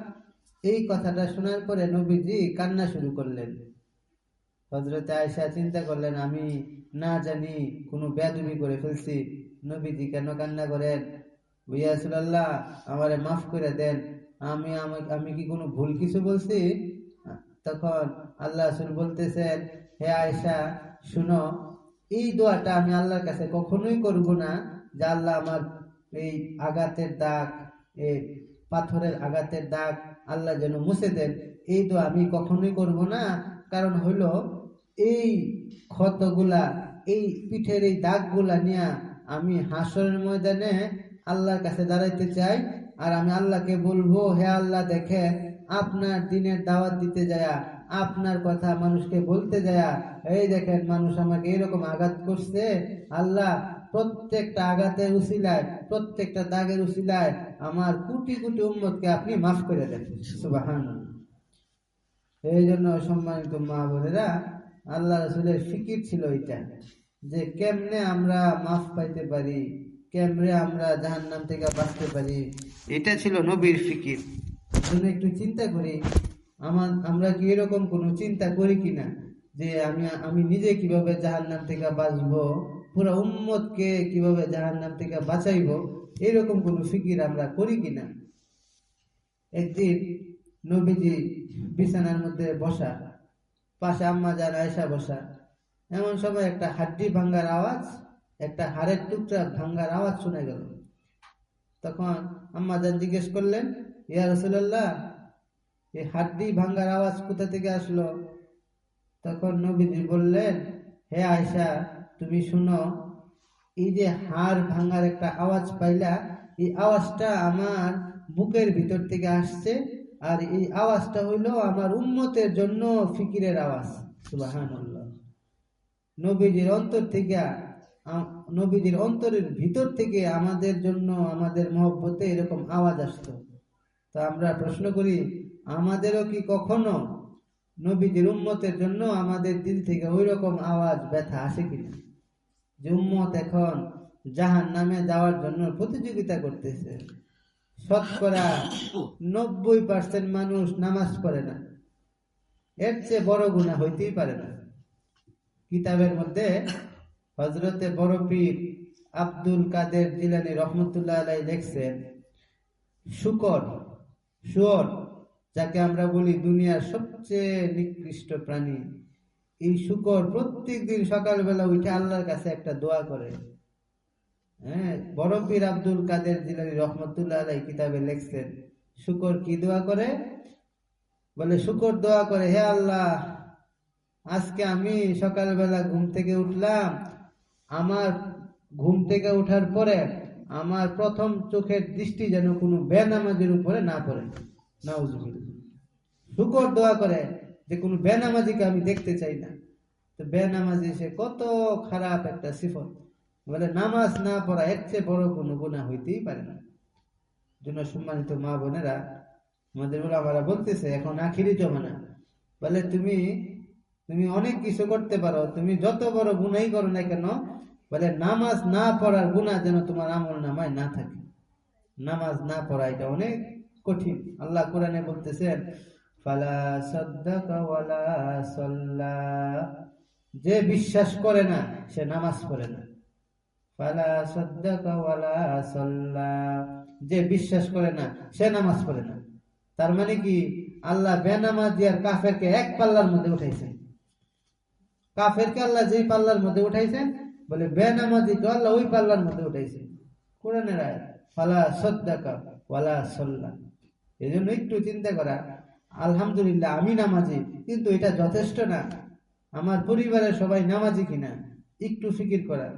B: এই কথাটা শোনার পরে নবীজি কান্না শুরু করলেন। হযরত আয়েশা চিন্তা করলেন, আমি না জানি কোনো বেয়াদবি করে ফেলছি, নবীজি কেন কান্না করেন? ইয়া রাসূলুল্লাহ, আমারে মাফ করে দেন, আমি কি কোনো ভুল কিছু বলছি? তখন আল্লাহ রাসূল বলতেছেন, হে আয়েশা শুনো, এই দোয়াটা আমি আল্লাহর কাছে কখনোই করব না যে আল্লাহ আমার এই আঘাতের দাগ, এই পাথরের আঘাতের দাগ আল্লাহ যেন মুছে দেন। এই দোয়া আমি কখনোই করব না। কারণ হইলো এই ক্ষতগুলা, এই পিঠের এই দাগগুলা নিয়ে আমি হাসরের ময়দানে আল্লাহর কাছে দাঁড়াইতে চাই। আর আমি আল্লাহকে বলবো, হে আল্লাহ দেখেন, আপনার দিনের দাওয়াত দিতে যায়, আপনার কথা মানুষকে বলতে যায়, এই দেখেন মানুষ আমাকে এরকম আঘাত করছে। আল্লাহ প্রত্যেকটা আঘাতের উসিলায়, প্রত্যেকটা দাগের উসিলায় আমার কোটি কোটি উম্মতকে আপনি মাফ করে দেন। সুবহানাল্লাহ। এই জন্য সম্মানিত মা বোনেরা, আল্লাহ রাসূলের ফিকির ছিল এটা, যে কেমনে আমরা মাফ পাইতে পারি, কেমনে আমরা জাহান্নাম থেকে বাঁচতে পারি। এটা ছিল নবীর ফিকির। জন্য একটু চিন্তা করি, আমরা কি এরকম কোনো চিন্তা করি কিনা যে আমি নিজে কিভাবে জাহান্নাম থেকে বাঁচবো, পুরো উম্মতকে কিভাবে জাহান্নাম থেকে বাঁচাইবো, এরকম কোনো ফিকির আমরা করি কিনা? একদিন নবীজি বিছানার মধ্যে বসা, পাশে আম্মা জান আয়েশা বসা। এমন সময় একটা হাড্ডি ভাঙ্গার আওয়াজ, একটা হাড়ের টুকরা ভাঙ্গার আওয়াজ শোনা গেল। তখন আম্মা জান জিজ্ঞেস করলেন, ইয়া রাসূলুল্লাহ, এই হাড্ডি ভাঙ্গার আওয়াজ কোথা থেকে আসলো? তখন নবীজি বললেন, হে আয়েশা তুমি শুনো, এই যে হাড় ভাঙ্গার একটা আওয়াজ পাইলা, এই আওয়াজটা আমার বুকের ভিতর থেকে আসছে। আর এই আওয়াজটা হইলো আমার উম্মতের জন্য ফিকিরের আওয়াজ। সুবহানাল্লাহ। নবীজির অন্তর থেকে, নবীজির অন্তরের ভিতর থেকে আমাদের জন্য, আমাদের মহব্বতে এরকম আওয়াজ আসতো। তা আমরা প্রশ্ন করি, আমাদেরও কি কখনো নবীজির উম্মতের জন্য আমাদের দিল থেকে ওই রকম আওয়াজ ব্যথা আসে কিনা? যে উম্মত এখন জাহান্নামে যাওয়ার জন্য প্রতিযোগিতা করতেছে, শতকরা 90% মানুষ নামাজ পড়ে না, এর চেয়ে বড় গুনাহ হইতেই পারে না। কিতাবের মধ্যে হযরতে বড় পীর আব্দুল কাদের জিলানী রহমতুল্লাহ আলাইহি লিখছেন, শুয়োর যাকে আমরা বলি দুনিয়ার সবচেয়ে নিকৃষ্ট প্রাণী, এই শুকর প্রত্যেকদিন সকালবেলা উঠে আল্লাহর কাছে একটা দোয়া করে। বড় পীর আব্দুল কাদের জিলানী রহমতুল্লাহ আলাইহি কিতাবে লিখছেন, শুকর কি দোয়া করে? বলে শুকর দোয়া করে, হে আল্লাহ, আজকে আমি সকালবেলা ঘুম থেকে উঠলাম, আমার ঘুম থেকে ওঠার পরে আমার প্রথম চোখের দৃষ্টি যেন কোনো বেনামাজির উপরে না পড়ে। নাউজুবিল্লাহ। শুকর দোয়া করে যে কোনো বেনামাজিকে আমি দেখতে চাই না। তো বেনামাজি সে কত খারাপ একটা সিফত। বলে নামাজ না পড়া এর চেয়ে বড় কোনো গুনাহ হইতেই পারে না। জন্য সম্মানিত মা বোনেরা, আমাদের ওলামারা বলতেছে এখন আখিরি জমানা, বলে তুমি অনেক কিছু করতে পারো, তুমি যত বড় গুনাহই করো না কেন, বলে নামাজ না পড়ার গুনাহ যেন তোমার আমলনামায় না থাকে। নামাজ না পড়া এটা অনেক কঠিন। আল্লাহ কোরআনে বলতেছেন, ফালা সাদ্দাকা ওয়ালা সাল্লা, যে বিশ্বাস করে না সে নামাজ পড়ে না। ফালা সাদ্দাকা ওয়ালা সাল্লা, যে বিশ্বাস করে না সে নামাজ পড়ে না। তার মানে কি, আল্লাহ বেনামাজি আর কাফেরকে এক পাল্লার মধ্যে উঠাইছেন। কাফেরকে আল্লাহ যেই পাল্লার মধ্যে উঠাইছেন, বলে বেনামাজিকে আল্লাহ ওই পাল্লার মধ্যে উঠাইছেন। কোরআনের আয়াত, ফালা সাদ্দাকা ওয়ালা সাল্লা। এজন্য একটু চিন্তা করা, আলহামদুলিল্লাহ আমি নামাজি, কিন্তু এটা যথেষ্ট না। আমার পরিবারের সবাই নামাজি কিনা একটু ফিকির করা।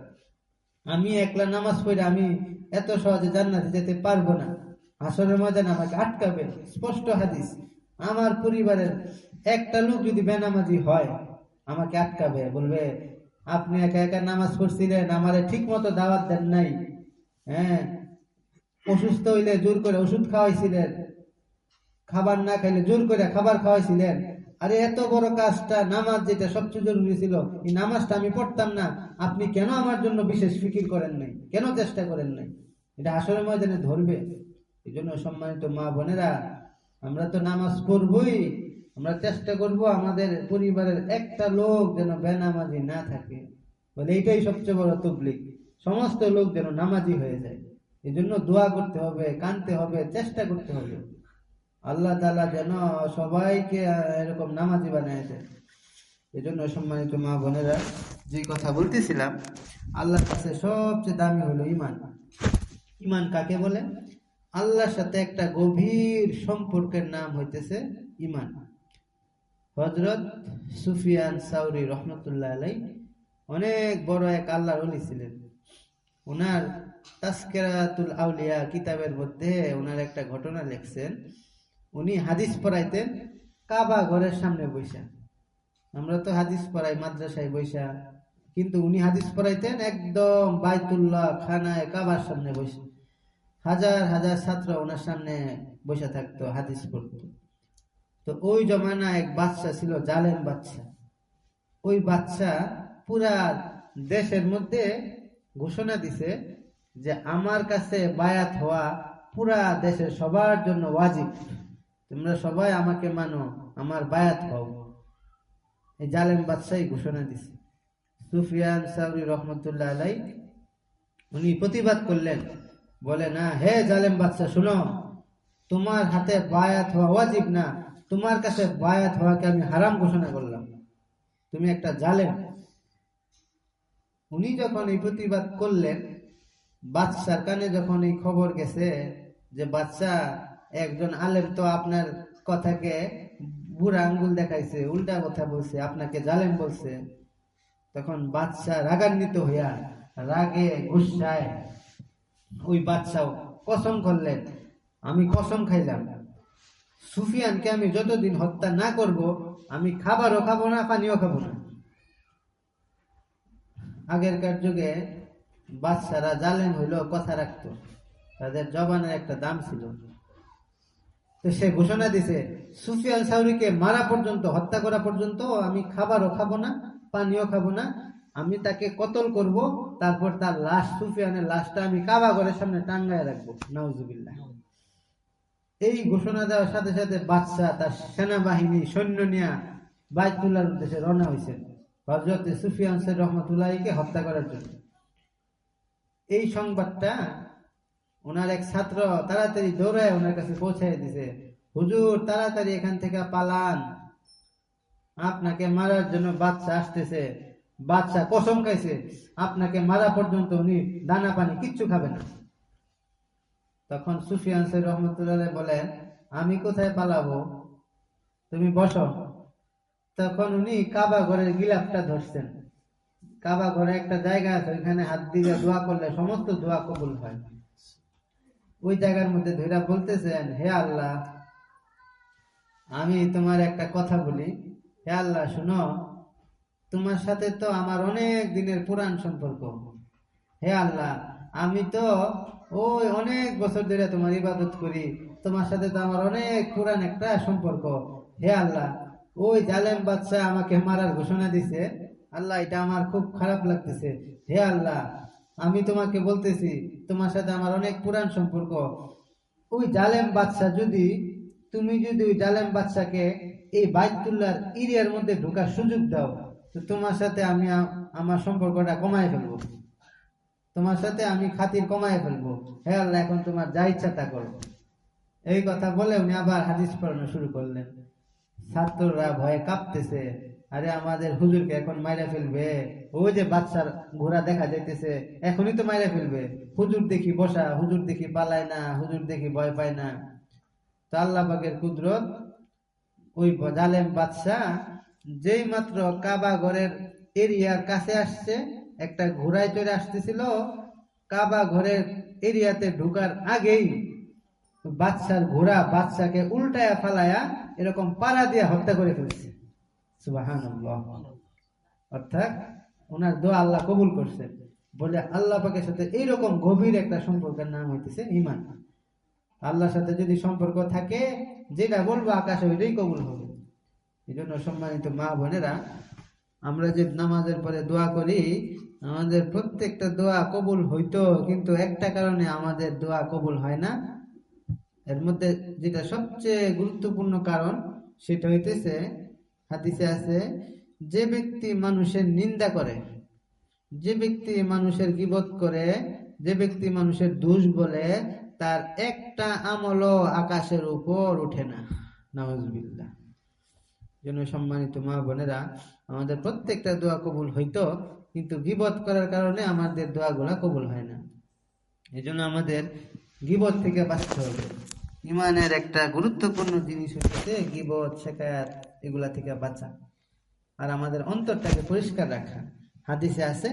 B: আমি একলা নামাজ পড়ে আমি এত সহজে জান্নাতে যেতে পারবো না, হাসরের ময়দানে আমাকে আটকাবে। স্পষ্ট হাদিস, আমার পরিবারের একটা লোক যদি বেনামাজি হয় আমাকে আটকাবে, বলবে আপনি একা একা নামাজ পড়ছিলেন, আমারে ঠিক মতো দাওয়াত দেন নাই, অসুস্থ হইলে জোর করে ওষুধ খাওয়াইছিলেন, খাবার না খাইলে জোর করে খাবার খাওয়াইছিলেন। আরে এত বড় কাজটা, নামাজ যেটা সবচেয়ে জরুরি ছিল, এই নামাজটা আমি পড়তাম না, আপনি কেন আমার জন্য বিশেষ ফিকির করেন নাই, কেন চেষ্টা করেন নাই? এটা হাসরের ময়দানে ধরবে। এই জন্য সম্মানিত মা বোনেরা, আমরা তো নামাজ পড়বই, আমরা চেষ্টা করব আমাদের পরিবারের একটা লোক যেন বেনামাজি না থাকে, বলে এইটাই সবচেয়ে বড় তবলিগ, সমস্ত লোক যেন নামাজি হয়ে যায়। এই জন্য দোয়া করতে হবে, কানতে হবে, চেষ্টা করতে হবে আল্লাহ তাআলা যেন সবাইকে এরকম নামাজি বানায় দেয়। এই জন্য সম্মানিত মা বোনেরা, যে কথা বলতেছিলাম, আল্লাহর কাছে সবচেয়ে দামি হলো ইমান। ইমান কাকে বলে? আল্লাহর সাথে একটা গভীর সম্পর্কের নাম হইতেছে ইমান। হযরত সুফিয়ান সাউরি রহমতুল্লাহ আলাই অনেক বড় এক আল্লাহর ওলি ছিলেন। ওনার তাসকিরাতুল আউলিয়া কিতাবের মধ্যে ওনার একটা ঘটনা লিখছেন। উনি হাদিস পড়াইতেন কাবা ঘরের সামনে বৈশা। আমরা তো হাদিস পড়াই মাদ্রাসায় বৈশা, কিন্তু উনি হাদিস পড়াইতেন একদম বাইতুল্লাহ খানায় কাবার সামনে বসে। হাজার হাজার ছাত্র ওনার সামনে বসে থাকতো, হাদিস পড়তো। তো ওই জমানা এক বাদশা ছিল, জালেম বাদশা। ওই বাদশা পুরা দেশের মধ্যে ঘোষণা দিছে যে আমার কাছে বায়াত হওয়া পুরা দেশের সবার জন্য ওয়াজিব, তোমরা সবাই আমাকে মানো, আমার বায়াত হও। এই জালেম বাদশাই ঘোষণা দিছে। সুফিয়ান সাউরি রহমতুল্লাহ আলাই উনি প্রতিবাদ করলেন, বলে না, হে জালেম বাদশা শুনো, তোমার হাতে বায়াত হওয়া ওয়াজিব না, তোমার কাছে বায়াত হওয়াকে আমি হারাম ঘোষণা করলাম, তুমি একটা জালেম। উনি যখন এই প্রতিবাদ করলেন, বাদশার কানে যখন এই খবর গেছে যে বাদশা একজন আলেম তো আপনার কথাকে বুড়া আঙ্গুল দেখাইছে, উল্টা কথা বলছে, আপনাকে জালেম বলছে, তখন বাদশা রাগান্বিত হইয়া রাগে গুসায় ওই বাদশাও কসম করলেন, আমি কসম খাইলাম সুফিয়ানকে আমি যতদিন হত্যা না করব আমি খাবারও খাবো না, পানিও খাবো না। আগেরকার যুগে বাদশারা জালেম হইল কথা রাখতো, তাদের জবানের একটা দাম ছিল। তো সে ঘোষণা দিছে সুফিয়ান সাউরিকে মারা পর্যন্ত, হত্যা করা পর্যন্ত আমি খাবারও খাবো না, পানিও খাবো না, আমি তাকে কতল করব, তারপর তার লাশ, সুফিয়ানের লাশটা আমি কাবা ঘরের সামনে টাঙ্গায় রাখবো। নাউজুবিল্লাহ। এই ঘোষণা দেওয়ার সাথে সাথে বাদশা তার সেনাবাহিনী সৈন্য নিয়ে বাইতুল্লাহর উদ্দেশ্যে রওনা হয়েছেন হযরত সুফিয়ান রহমতুল্লাহকে হত্যা করার জন্য। এই সংবাদটা ওনার এক ছাত্র তাড়াতাড়ি দৌড়ায় ওনার কাছে পৌঁছায় দিছে, হুজুর তাড়াতাড়ি এখান থেকে পালান, আপনাকে মারার জন্য বাদশা আসতেছে। বাদশা কসম খাইছে আপনাকে মারা পর্যন্ত উনি দানা পানি কিচ্ছু খাবে না। তখন সুফিয়ান রহমতুল্লাহ বলেন, আমি কোথায় পালাবো, তুমি বসো। তখন উনি কাবা ঘরের গিলাফটা ধরছেন। কাবা ঘরে একটা জায়গা আছে, ওইখানে হাত দিয়ে দোয়া করলে সমস্ত দোয়া কবুল হয়। ওই জায়গার মধ্যে ধইরা বলতেছেন, হে আল্লাহ, আমি তোমার একটা কথা বলি, হে আল্লাহ শুনো, তোমার সাথে তো আমার অনেক দিনের পুরান সম্পর্ক। হে আল্লাহ, আমি তো ওই অনেক বছর ধরে তোমার ইবাদত করি, তোমার সাথে তো আমার অনেক পুরান একটা সম্পর্ক। হে আল্লাহ, ওই জালেম বাদশা আমাকে মারার ঘোষণা দিছে, আল্লাহ এটা আমার খুব খারাপ লাগতেছে। হে আল্লাহ, আমি তোমাকে বলতেছি তোমার সাথে আমার অনেক পুরান সম্পর্ক। ওই জালেম বাদশা যদি, তুমি যদি ওই জালেম বাদশাকে এই বাইতুল্লাহর এরিয়ার মধ্যে ঢোকার সুযোগ দাও, তো তোমার সাথে আমি আমার সম্পর্কটা কমায় ফেলবো, তোমার সাথে আমি খাতির কমায় ফেলবো। হে আল্লাহ, এখন তোমার যা ইচ্ছা তা করো। এই কথা বলে উনি আবার হাদিস পড়ানো শুরু করলেন। ছাত্ররা ভয়ে কাঁপতেছে, আরে আমাদের হুজুরকে এখন মাইরা ফেলবে, ওই যে বাদশার ঘোড়া দেখা যাইতেছে, এখনই তো মাইরা ফেলবে। হুজুর দেখি বসা, হুজুর দেখি পালায় না, হুজুর দেখি ভয় পায় না। তো আল্লাহ পাকের কুদরত, ওই জালেম বাদশা যেই মাত্র কাবা ঘরের এরিয়ার কাছে আসছে, একটা ঘোড়ায় চড়ে আসতেছিল, কাবা ঘরের এরিয়াতে ঢুকার আগেই বাদশার ঘোড়া বাদশাকে উল্টায়া ফালায়া এরকম পাড়া দিয়ে হত্যা করে ফেলছে। সুবহানাল্লাহ। অর্থাৎ ওনার দোয়া আল্লাহ কবুল করছে বলে আল্লাহ পাকের সাথে এইরকম গভীর একটা সম্পর্কের নাম হইতেছে ঈমান। আল্লাহর সাথে যদি সম্পর্ক থাকে, যেটা বলবো আকাশে ওইটাই কবুল হবে। এই জন্য সম্মানিত মা বোনেরা, আমরা যে নামাজের পরে দোয়া করি, আমাদের প্রত্যেকটা দোয়া কবুল হইতো, কিন্তু একটা কারণে আমাদের দোয়া কবুল হয় না। এর মধ্যে যেটা সবচেয়ে গুরুত্বপূর্ণ কারণ, সেটা হইতেছে, হাদিসে আছে, যে ব্যক্তি মানুষের নিন্দা করে, যে ব্যক্তি মানুষের গীবত করে, যে ব্যক্তি মানুষের দোষ বলে, তার একটা আমলও আকাশের উপর ওঠে না। নাউজুবিল্লাহ। জন্য সম্মানিত মা বোনেরা, আমাদের প্রত্যেকটা দোয়া কবুল হইতো, কিন্তু গীবত করার কারণে আমাদের দোয়াগুলা কবুল হয় না। এই জন্য আমাদের গীবত থেকে বাঁচতে হবে। ইমানের একটা গুরুত্বপূর্ণ জিনিস হচ্ছে গীবত, শিকায়াত, এগুলা থেকে বাঁচা, আর আমাদের অন্তরটাকে পরিষ্কার রাখা। হাদিসে আছে,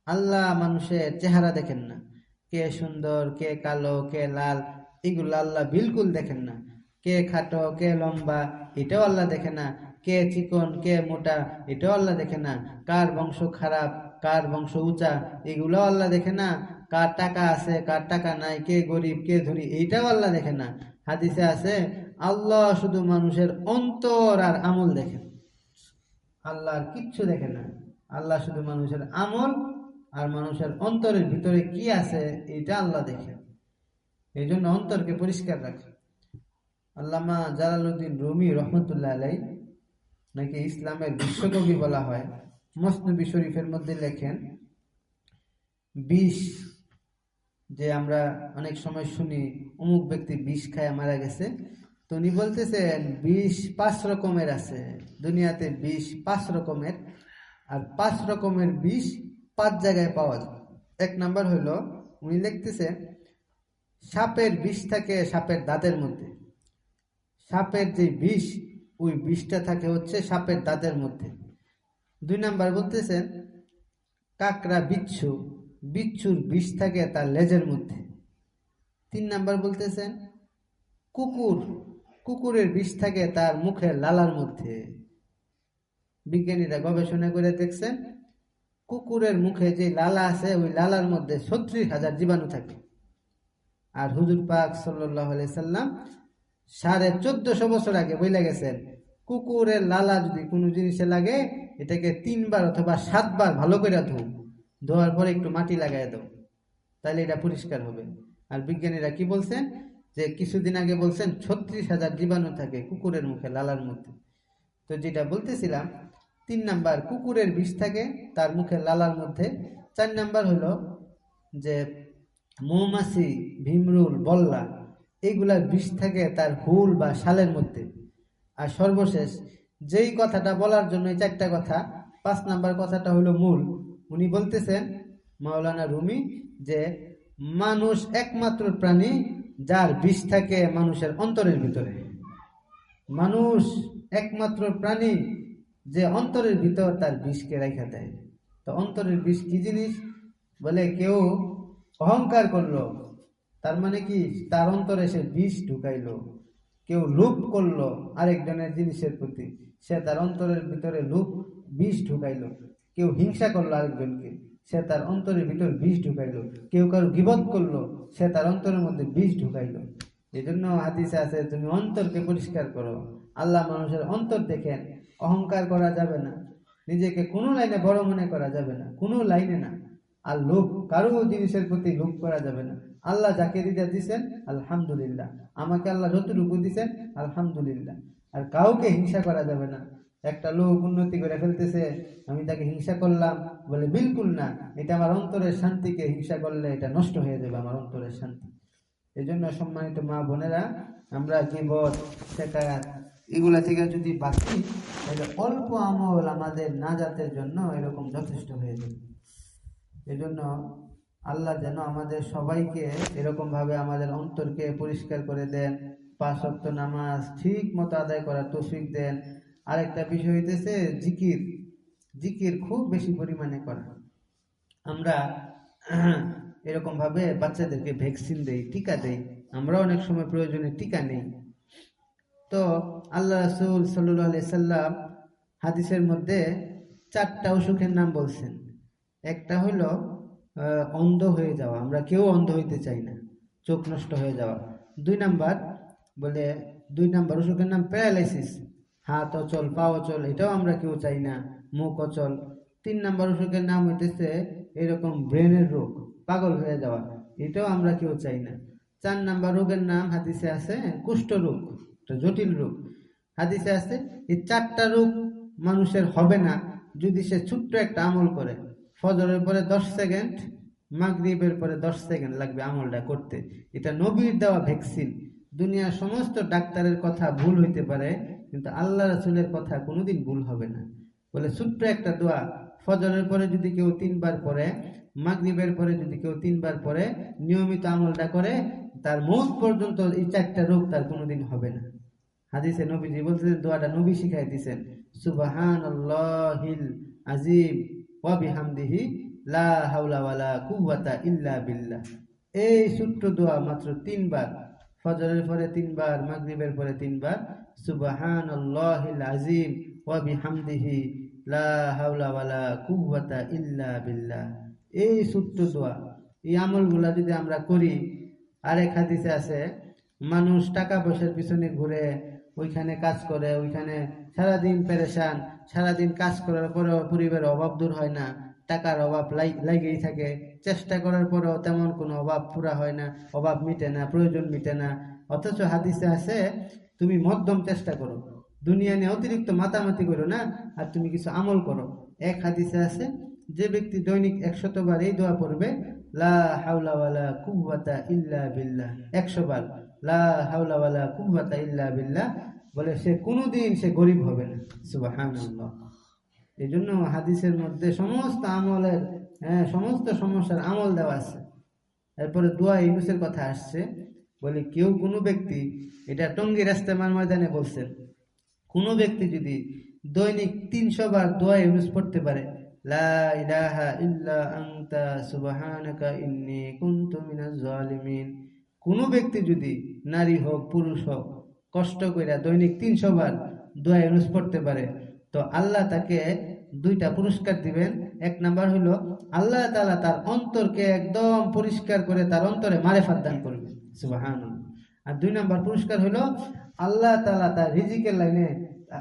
B: আল্লাহ মানুষের চেহারা দেখেন না, কে সুন্দর, কে কালো, কে লাল, এগুলো আল্লাহ বিলকুল দেখেন না। কে খাটো, কে লম্বা, এটাও আল্লাহ দেখে না। কে চিকন, কে মোটা, এটাও আল্লাহ দেখে না। কার বংশ খারাপ, কার বংশ উঁচা, এগুলো আল্লাহ দেখে না। কার টাকা আছে, কার টাকা নাই, কে গরিব, কে ধনী, এইটাও আল্লাহ দেখে না। হাদিসে আছে, আল্লাহ শুধু মানুষের অন্তর আর আমল দেখেন, আল্লাহ আর কিচ্ছু দেখে না। আল্লাহ শুধু মানুষের আমল আর মানুষের অন্তরের ভিতরে কি আছে এটা আল্লাহ দেখে। এই জন্য অন্তরকে পরিষ্কার রাখে। আল্লামা জালালউদ্দিন রুমি রহমতুল্লাহ আলাই, নাকি ইসলামের বিশ্বকবি বলা হয়, মসনবী শরীফের মধ্যে লেখেন, বিষ, যে আমরা অনেক সময় শুনি অমুক ব্যক্তি বিষ খায় মারা গেছে, তো উনি বলতেছেন বিষ 5 রকমের আছে দুনিয়াতে, বিষ 5 রকমের, আর 5 রকমের বিষ 5 জায়গায় পাওয়া যায়। 1 নাম্বার হলো, উনি লিখতেছে, সাপের বিষ থাকে সাপের দাঁতের মধ্যে। সাপের যে বিষ, ওই বিষটা থাকে হচ্ছে সাপের দাঁতের মধ্যে। 2 নাম্বার বলতেছেন, কাকড়া, বিচ্ছু, বিচ্ছুর বিষ থাকে তার লেজের মধ্যে। 3 নাম্বার বলতেছেন, কুকুর, কুকুরের বিষ থাকে তার মুখের লালার মধ্যে। বিজ্ঞানীরা গবেষণা করে দেখছেন, কুকুরের মুখে যে লালা আছে, ওই লালার মধ্যে 36,000 জীবাণু থাকে। আর হুজুর পাক সাল্লাল্লাহু আলাইহি সাল্লাম 1450 বছর আগে বলে গেছেন, কুকুরের লালা যদি কোনো জিনিসে লাগে, এটাকে 3 বার অথবা 7 বার ভালো করে ধোও, ধোয়ার পরে একটু মাটি লাগাই দাও, তাহলে এটা পরিষ্কার হবে। আর বিজ্ঞানীরা কি বলছেন, যে কিছুদিন আগে বলছেন 36,000 জীবাণু থাকে কুকুরের মুখে, লালার মধ্যে। তো যেটা বলতেছিলাম, 3 নাম্বার কুকুরের বিষ থাকে তার মুখে লালার মধ্যে। 4 নাম্বার হলো যে মৌমাছি, ভীমরুল, বল্লা, এইগুলার বিষ থাকে তার হুল বা শালের মধ্যে। আর সর্বশেষ যেই কথাটা বলার জন্য, এই 4টা কথা, 5 নাম্বার কথাটা হলো মূল। উনি বলতেছেন, মাওলানা রুমি, যে মানুষ একমাত্র প্রাণী যার বিষ থাকে মানুষের অন্তরের ভিতরে। মানুষ একমাত্র প্রাণী যে অন্তরের ভিতর তার বিষকে রাখা দেয়। তো অন্তরের বিষ কি জিনিস? বলে, কেউ অহংকার করলো, তার মানে কি, তার অন্তরে সে বিষ ঢুকাইলো। কেউ লোভ করলো আরেকজনের জিনিসের প্রতি, সে তার অন্তরের ভিতরে লোভ, বিষ ঢুকাইলো। কেউ হিংসা করলো আরেকজনকে, সে তার অন্তরের ভিতর বিষ ঢুকাইলো। কেউ কারো গীবত করলো, সে তার অন্তরের মধ্যে বিষ ঢুকাইলো। এই জন্য হাদিসে আছে, তুমি অন্তরকে পরিষ্কার করো। আল্লাহ মানুষের অন্তর দেখেন। অহংকার করা যাবে না, নিজেকে কোনো লাইনে বড় মনে করা যাবে না, কোনো লাইনে না। আর লোভ, কারো জিনিসের প্রতি লোভ করা যাবে না। আল্লাহ যাকে দিচ্ছেন আলহামদুলিল্লাহ, আমাকে আল্লাহ যতটুকু দিচ্ছেন আলহামদুলিল্লাহ। আর কাউকে হিংসা করা যাবে না। একটা লোক উন্নতি করে ফেলতেছে, আমি তাকে হিংসা করলাম, বলে বিলকুল না, এটা আমার অন্তরের শান্তিকে হিংসা করলে এটা নষ্ট হয়ে যাবে আমার অন্তরের শান্তি। এই জন্য সম্মানিত মা বোনেরা, আমরা গীবত, শিকায়াত, এগুলা থেকে যদি বাঁচি, তাহলে অল্প আমল আমাদের নাজাতের জন্য এরকম যথেষ্ট হয়ে যাবে। এই জন্য আল্লাহ যেন আমাদের সবাইকে এরকম ভাবে আমাদের অন্তরকে পরিষ্কার করে দেন, 5 ওয়াক্ত নামাজ ঠিক মতো আদায় করার তৌফিক দেন। আরেকটা বিষয় হইতেছে জিকির। জিকির খুব বেশি পরিমাণে করা। আমরা এরকম ভাবে বাচ্চাদেরকে ভ্যাকসিন দেই, টিকা দেই, আমরা অনেক সময় প্রয়োজনে টিকা নেই। তো আল্লাহ রাসূল সাল্লাল্লাহু আলাইহি সাল্লাম হাদিসের মধ্যে 4টা অসুখের নাম বলছেন। একটা হলো অন্ধ হয়ে যাওয়া, আমরা কেউ অন্ধ হইতে চাই না, চোখ নষ্ট হয়ে যাওয়া। 2 নাম্বার বলে, 2 নাম্বার অসুখের নাম প্যারালাইসিস, হাত অচল, পা অচল, এটাও আমরা কেউ চাই না, মুখ অচল। 3 নাম্বার অসুখের নাম হইতেছে এরকম ব্রেনের রোগ, পাগল হয়ে যাওয়া, এটাও আমরা কেউ চাই না। 4 নাম্বার রোগের নাম হাদিসে আছে কুষ্ঠ রোগ, একটা জটিল রোগ। হাদিসে আছে এই 4টা রোগ মানুষের হবে না যদি সে ছোট্ট একটা আমল করে। ফজরের পরে 10 সেকেন্ড, মাগরিবের পরে 10 সেকেন্ড লাগবে আমলটা করতে। এটা নবীর দেওয়া ভ্যাকসিন। দুনিয়ার সমস্ত ডাক্তারের কথা ভুল হইতে পারে, কিন্তু আল্লাহ রাসূলের কথা কোনোদিন ভুল হবে না। বলে ছোট্ট একটা দোয়া, ফজরের পরে যদি কেউ 3 বার পড়ে, মাগরিবের পরে যদি কেউ 3 বার পড়ে, নিয়মিত আমলটা করে, তার মৌত পর্যন্ত এই 4টা রোগ তার কোনোদিন হবে না। হাদিসে নবীজি বলতেছেন, দোয়াটা নবী শিখাই দিয়েছেন, সুবহানাল্লাহিল আজিম ওয়া বিহামদিহি লা হাওলা ওয়ালা কুওয়াতা ইল্লা বিল্লাহ। এই ছোট্ট দোয়া মাত্র 3 বার, ফজরের পরে 3 বার, মাগরিবের পরে 3 বার, সুবহানাল্লাহিল আজিম ওয়া বিহামদিহি লা হাওলা ওয়ালা কুওয়াতা ইল্লা বিল্লাহ। এই ছোট্ট দোয়া, এই আমলগুলা যদি আমরা করি। আরেক হাদিসে আছে, মানুষ টাকা পয়সার পিছনে ঘুরে, ওইখানে কাজ করে, ওইখানে সারাদিন পেরেশান, সারাদিন কাজ করার পরেও পরিবারের অভাব দূর হয় না, টাকার অভাব লাগেই থাকে, চেষ্টা করার পরেও তেমন কোনো অভাব পুরা হয় না, অভাব মিটে না, প্রয়োজন মিটে না। অথচ হাদিসে আছে, তুমি মধ্যম চেষ্টা করো, দুনিয়া নিয়ে অতিরিক্ত মাতামাতি করো না, আর তুমি কিছু আমল করো। এক হাদিসে আছে, যে ব্যক্তি দৈনিক 100 বার এই দোয়া পড়বে, লা হাওলা ওয়ালা কুওয়াতা ইল্লা বিল্লাহ, 100 বার লা হাওলা ওয়ালা কুওয়াতা ইল্লা বিল্লাহ, বলে সে কোনোদিন সে গরিব হবে না। সুবহানাল্লাহ। এই জন্য হাদিসের মধ্যে সমস্ত আমলের, সমস্ত সমস্যার আমল দেওয়া আছে। এরপরে দোয়া ইউনুসের কথা আসছে, বলে কেউ কোনো ব্যক্তি, এটা টঙ্গীর ইস্তেমার ময়দানে বলছেন, কোনো ব্যক্তি যদি দৈনিক 300 বার দোয়া ইউনুস পড়তে পারে, লা ইলাহা ইল্লা আনতা সুবহানাকা ইন্নী কুনতু মিনাজ জালিমিন, কোনো ব্যক্তি যদি নারী হোক পুরুষ হোক কষ্ট করে দৈনিক 300 বার দোয়া ইউনুস পড়তে পারে, তো আল্লাহ তাকে 2টা পুরস্কার দিবেন। এক নাম্বার হলো, আল্লাহ তাআলা তার অন্তরকে একদম পরিষ্কার করে তার অন্তরে মারিফাত দান করবেন। সুবহানাল্লাহ। আর 2 নাম্বার পুরস্কার হলো, আল্লাহ তাআলা তার রিজিকের লাইনে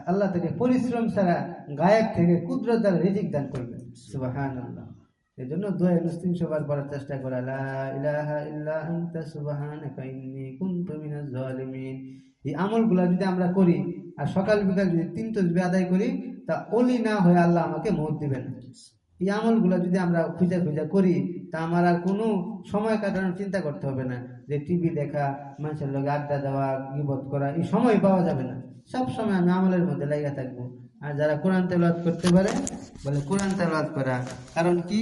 B: আল্লাহ তাকে পরিশ্রম ছাড়া গায়েব থেকে কুদরত দ্বারা রিজিক দান করবেন। সুবহানাল্লাহ। এই জন্য দোয়া ইউনুস 300 বার পড়ার চেষ্টা করা, লা ইলাহা ইল্লা আনতা সুবহানাকা ইন্নী কুনতু মিনাজ জালিমিন। এই আমলগুলা যদি আমরা করি, আর সকাল বিকাল যদি 3 তাসবিহ আদায় করি, তা ওলি না হয়ে আল্লাহ আমাকে মওত দিবেন। এই আমলগুলা যদি আমরা খুঁজে খুঁজে করি, তা আমার আর কোনো সময় কাটানোর চিন্তা করতে হবে না, যে টিভি দেখা, মানুষের লোক আড্ডা দেওয়া, গীবত করা, এই সময় পাওয়া যাবে না। সব সময় আমি আমলের মধ্যে লাগা থাকবো। আর যারা কোরআন তেলাওয়াত করতে পারে, বলে কোরআন তেলাওয়াত করা, কারণ কি,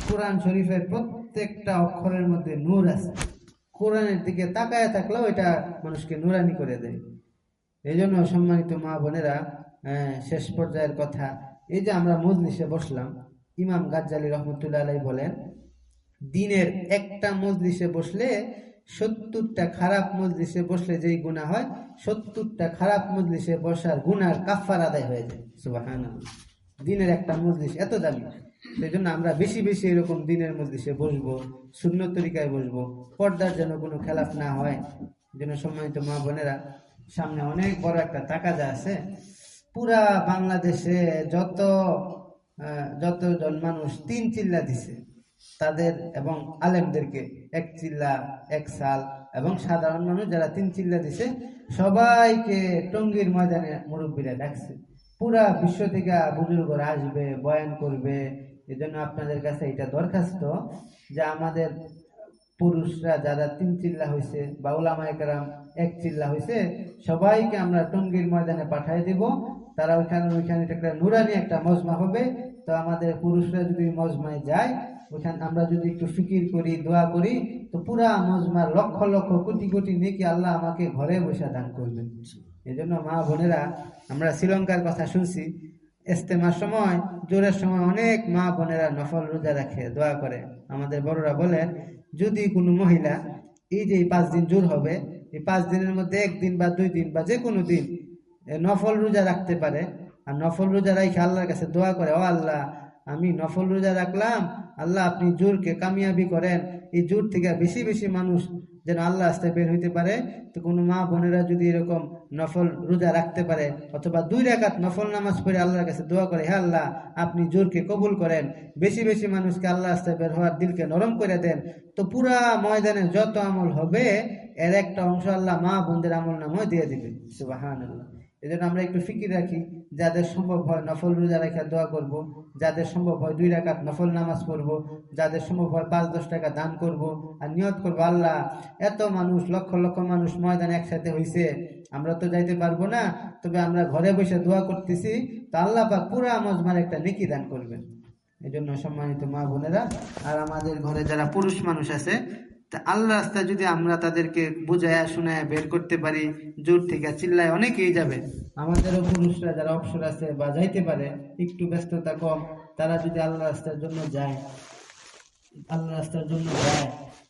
B: কোরআন শরীফের প্রত্যেকটা অক্ষরের মধ্যে নূর আছে। কোরআনের দিকে তাকায় থাকলেও এটা মানুষকে নূরানি করে দেয়। এই জন্য সম্মানিত মা বোনেরা, শেষ পর্যায়ের কথা, এই যে আমরা মজলিসে বসলাম, ইমাম গাজ্জালী রহমতুল্লাহ আলাইহি বলেন, দিনের একটা মজলিসে বসলে 70টা খারাপ মজলিসে বসলে যেই গুনাহ হয়, 70টা খারাপ মজলিসে বসার গুনার কাফারা আদায় হয়ে যায়। সুবহানাল্লাহ। দিনের একটা মজলিস এত দামি। সেই জন্য আমরা বেশি বেশি এরকম দিনের মজলিসে বসবো, সুন্নত তরিকায় বসবো, পর্দার যেন কোনো খেলাফ না হয়। যেন সম্মানিত মা বোনেরা, সামনে অনেক বড় একটা তাকাজা আছে। পুরা বাংলাদেশে যতজন মানুষ 3 চিল্লা দিছে, তাদের এবং আলেমদেরকে 1 চিল্লা 1 সাল, এবং সাধারণ মানুষ যারা 3 চিল্লা দিছে, সবাইকে টঙ্গীর ময়দানে মুরব্বীরা ডাকছে। পুরা বিশ্ব থেকে বুজুর্গরা আসবে, বয়ান করবে। এজন্য আপনাদের কাছে এটা দরখাস্ত, যে আমাদের পুরুষরা যারা 3 চিল্লা হয়েছে, বা উলামায়ে কেরাম 1 চিল্লা হয়েছে, সবাইকে আমরা টঙ্গীর ময়দানে পাঠিয়ে দিব। তারা ওইখানে একটা নুরানি একটা মজমা হবে। তো আমাদের পুরুষরা যদি মজমায় যায়, ওইখানে আমরা যদি একটু ফিকির করি, দোয়া করি, তো পুরা মজমার লক্ষ লক্ষ কোটি কোটি নেকি আল্লাহ আমাকে ঘরে বসে দান করবেন। এই জন্য মা বোনেরা, আমরা শ্রীলঙ্কার কথা শুনছি, ইস্তেমার সময়, জোরের সময় অনেক মা বোনেরা নফল রোজা রাখে, দোয়া করে। আমাদের বড়রা বলেন, যদি কোনো মহিলা এই যে 5 দিন জোর হবে, এই 5 দিনের মধ্যে 1 দিন বা 2 দিন বা যে কোনো দিন নফল রোজা রাখতে পারে, আর নফল রোজা রাখে আল্লাহর কাছে দোয়া করে, ও আল্লাহ, আমি নফল রোজা রাখলাম, আল্লাহ আপনি জোরকে কামিয়াবি করেন, এই জোর থেকে বেশি বেশি মানুষ যেন আল্লাহ আস্তে বের হইতে পারে। তো কোনো মা বোনেরা যদি এরকম নফল রোজা রাখতে পারে, অথবা 2 রাকাত নফল নামাজ পড়ে আল্লাহর কাছে দোয়া করে, হে আল্লাহ আপনি জোরকে কবুল করেন, বেশি বেশি মানুষকে আল্লাহ আস্তে বের হওয়ার দিলকে নরম করে দেন, তো পুরা ময়দানে যত আমল হবে, এর একটা অংশ আল্লাহ মা বোনদের আমল নামায় দিয়ে দিবে। সুবহানাল্লাহ। এই জন্য আমরা একটু ফিকির রাখি, যাদের সম্ভব হয় নফল রোজা রেখে দোয়া করব, যাদের সম্ভব হয় 2 রাকাত নফল নামাজ পড়ব, যাদের সম্ভব হয় 5-10 টাকা দান করব, আর নিয়ত করবো আল্লাহ এত মানুষ, লক্ষ লক্ষ মানুষ ময়দানে একসাথে হয়েছে, আমরা তো যাইতে পারবো না, তবে আমরা ঘরে বসে দোয়া করতেছি, তো আল্লাহ পাক পুরা মজমার একটা নেকি দান করবেন। এই জন্য সম্মানিত মা বোনেরা, আর আমাদের ঘরে যারা পুরুষ মানুষ আছে, তা আল্লাহ রাস্তায় যদি আমরা তাদেরকে বুঝায়া শুনায় বের করতে পারি, জোর থেকে চিল্লায় অনেকেই যাবে। আমাদেরও পুরুষরা যারা অবসর আছে বা যাইতে পারে, একটু ব্যস্ততা কম, তারা যদি আল্লাহ রাস্তার জন্য যায়,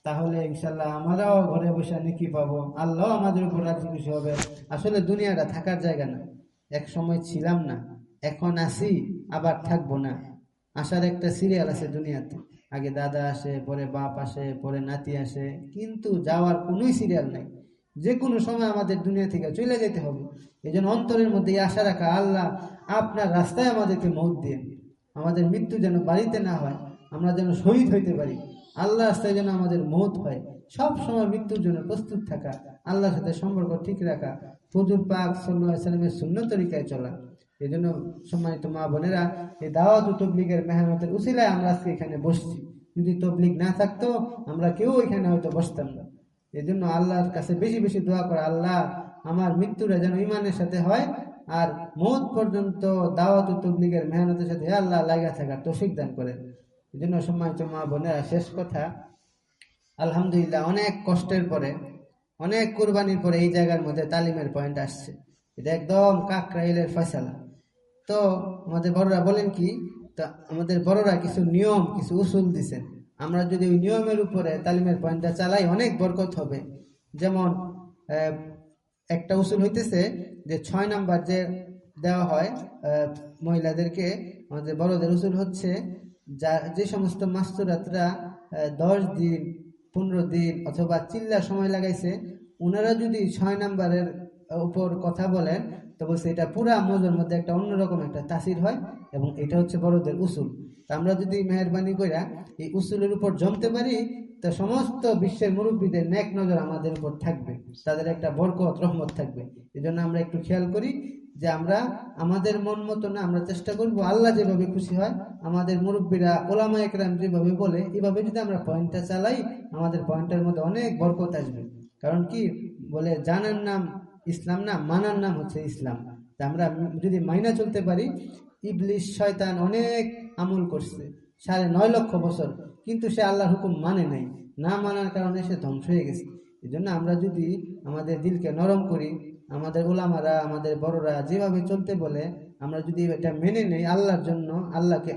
B: তাহলে ইনশাল্লাহ আমরাও ঘরে বসে নেকি পাবো, আল্লাহ আমাদের উপর রাজি খুশি হবে। আসলে দুনিয়াটা থাকার জায়গা না, এক সময় ছিলাম না, এখন আসি, আবার থাকবো না। আসার একটা সিরিয়াল আছে দুনিয়াতে, আগে দাদা আসে, পরে বাপ আসে, পরে নাতি আসে, কিন্তু যাওয়ার কোনোই সিরিয়াল নাই। যে কোনো সময় আমাদের দুনিয়া থেকে চলে যেতে হবে। এই জন্য অন্তরের মধ্যে আশা রাখা, আল্লাহ আপনার রাস্তায় আমাদেরকে মৌত দিন, আমাদের মৃত্যু যেন বাড়িতে না হয়, আমরা যেন শহীদ হইতে পারি, আল্লাহ রাস্তায় যেন আমাদের মৌত হয়। সব সময় মৃত্যুর জন্য প্রস্তুত থাকা, আল্লাহর সাথে সম্পর্ক ঠিক রাখা, হুজুর পাক সাল্লাল্লাহু আলাইহি ওয়াসাল্লামের সুন্নত তরিকায় চলা। এই জন্য সম্মানিত মা বোনেরা, এই দাওয়াত ও তবলিগের মেহনতের উসিলায় আমরা আজকে এখানে বসছি। যদি তবলিগ না থাকতো আমরা কেউ এখানে হয়তো বসতাম না। এই জন্য আল্লাহর কাছে বেশি বেশি দোয়া করে, আল্লাহ আমার মৃত্যুটা যেন ইমানের সাথে হয়, আর মৌত পর্যন্ত দাওয়াত ও তবলিগের মেহনতের সাথে আল্লাহ লাগা থাকার তৌফিক দান করেন। এই জন্য সম্মানিত মা বোনেরা, শেষ কথা, আলহামদুলিল্লাহ অনেক কষ্টের পরে, অনেক কুরবানির পরে এই জায়গার মধ্যে তালিমের পয়েন্ট আসছে। এটা একদম কাকরাইলের ফয়সালা। তো আমাদের বড়রা বলেন কি, তা আমাদের বড়রা কিছু নিয়ম, কিছু উসুল দিছেন, আমরা যদি ওই নিয়মের উপরে তালিমের পয়েন্টটা চালাই অনেক বরকত হবে। যেমন একটা উসুল হইতেছে যে 6 নাম্বার যে দেওয়া হয় মহিলাদেরকে, আমাদের বড়দের উসুল হচ্ছে, যে সমস্ত মাস্তুরাতরা 10 দিন 15 দিন অথবা চিল্লা সময় লাগাইছে, ওনারা যদি 6 নাম্বারের উপর কথা বলেন, তো বলছে এটা পুরা মৌজুর মধ্যে একটা অন্যরকম একটা তাসির হয়, এবং এটা হচ্ছে বড়দের উসুল। তা আমরা যদি মেহরবানি কইরা এই উসুলের উপর জমতে পারি, তো সমস্ত বিশ্বের মুরব্বীদের নেক নজর আমাদের উপর থাকবে, তাদের একটা বরকত রহমত থাকবে। এই জন্য আমরা একটু খেয়াল করি যে আমরা আমাদের মন মতো না, আমরা চেষ্টা করব আল্লাহ যেভাবে খুশি হয়, আমাদের মুরব্বীরা ওলামা একরাম যেভাবে বলে, এইভাবে যদি আমরা পয়েন্টটা চালাই, আমাদের পয়েন্টের মধ্যে অনেক বরকত আসবে। কারণ কি বলে, জানার নাম ইসলাম না, মানার নাম হচ্ছে ইসলাম। আমরা যদি মাইনা চলতে পারি, ইবলিশ শয়তান অনেক আমল করছে 9.5 লক্ষ বছর, কিন্তু সে আল্লাহর হুকুম মানে নাই, না মানার কারণে সে ধ্বংস হয়ে গেছে। এই জন্য আমরা যদি আমাদের দিলকে নরম করি, আমাদের ওলামারা, আমাদের বড়রা যেভাবে চলতে বলে, আমরা যদি এটা মেনে নেই আল্লাহর জন্য,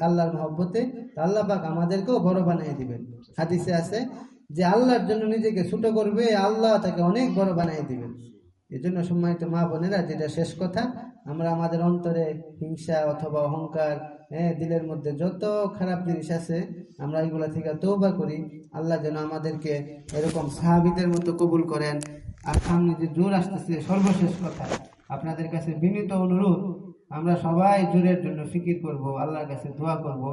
B: আল্লাহর মহব্বতে, আল্লাহ পাক আমাদেরকেও বড় বানিয়ে দিবেন। হাদিসে আছে যে আল্লাহর জন্য নিজেকে ছোট করবে, আল্লাহ তাকে অনেক বড় বানিয়ে দিবেন। এই জন্য সম্মানিত মা বোনেরা, যেটা শেষ কথা, আমরা আমাদের অন্তরে হিংসা অথবা অহংকার, দিলের মধ্যে যত খারাপ জিনিস আছে, আমরা এগুলা থেকে তওবা করি। আল্লাহ যেন আমাদেরকে এরকম সাহাবীদের মতো কবুল করেন। আর সামনে যে জোর আসতেছে, সর্বশেষ কথা, আপনাদের কাছে বিনীত অনুরোধ, আমরা সবাই জোরের জন্য ফিকির করব, আল্লাহর কাছে দোয়া করব।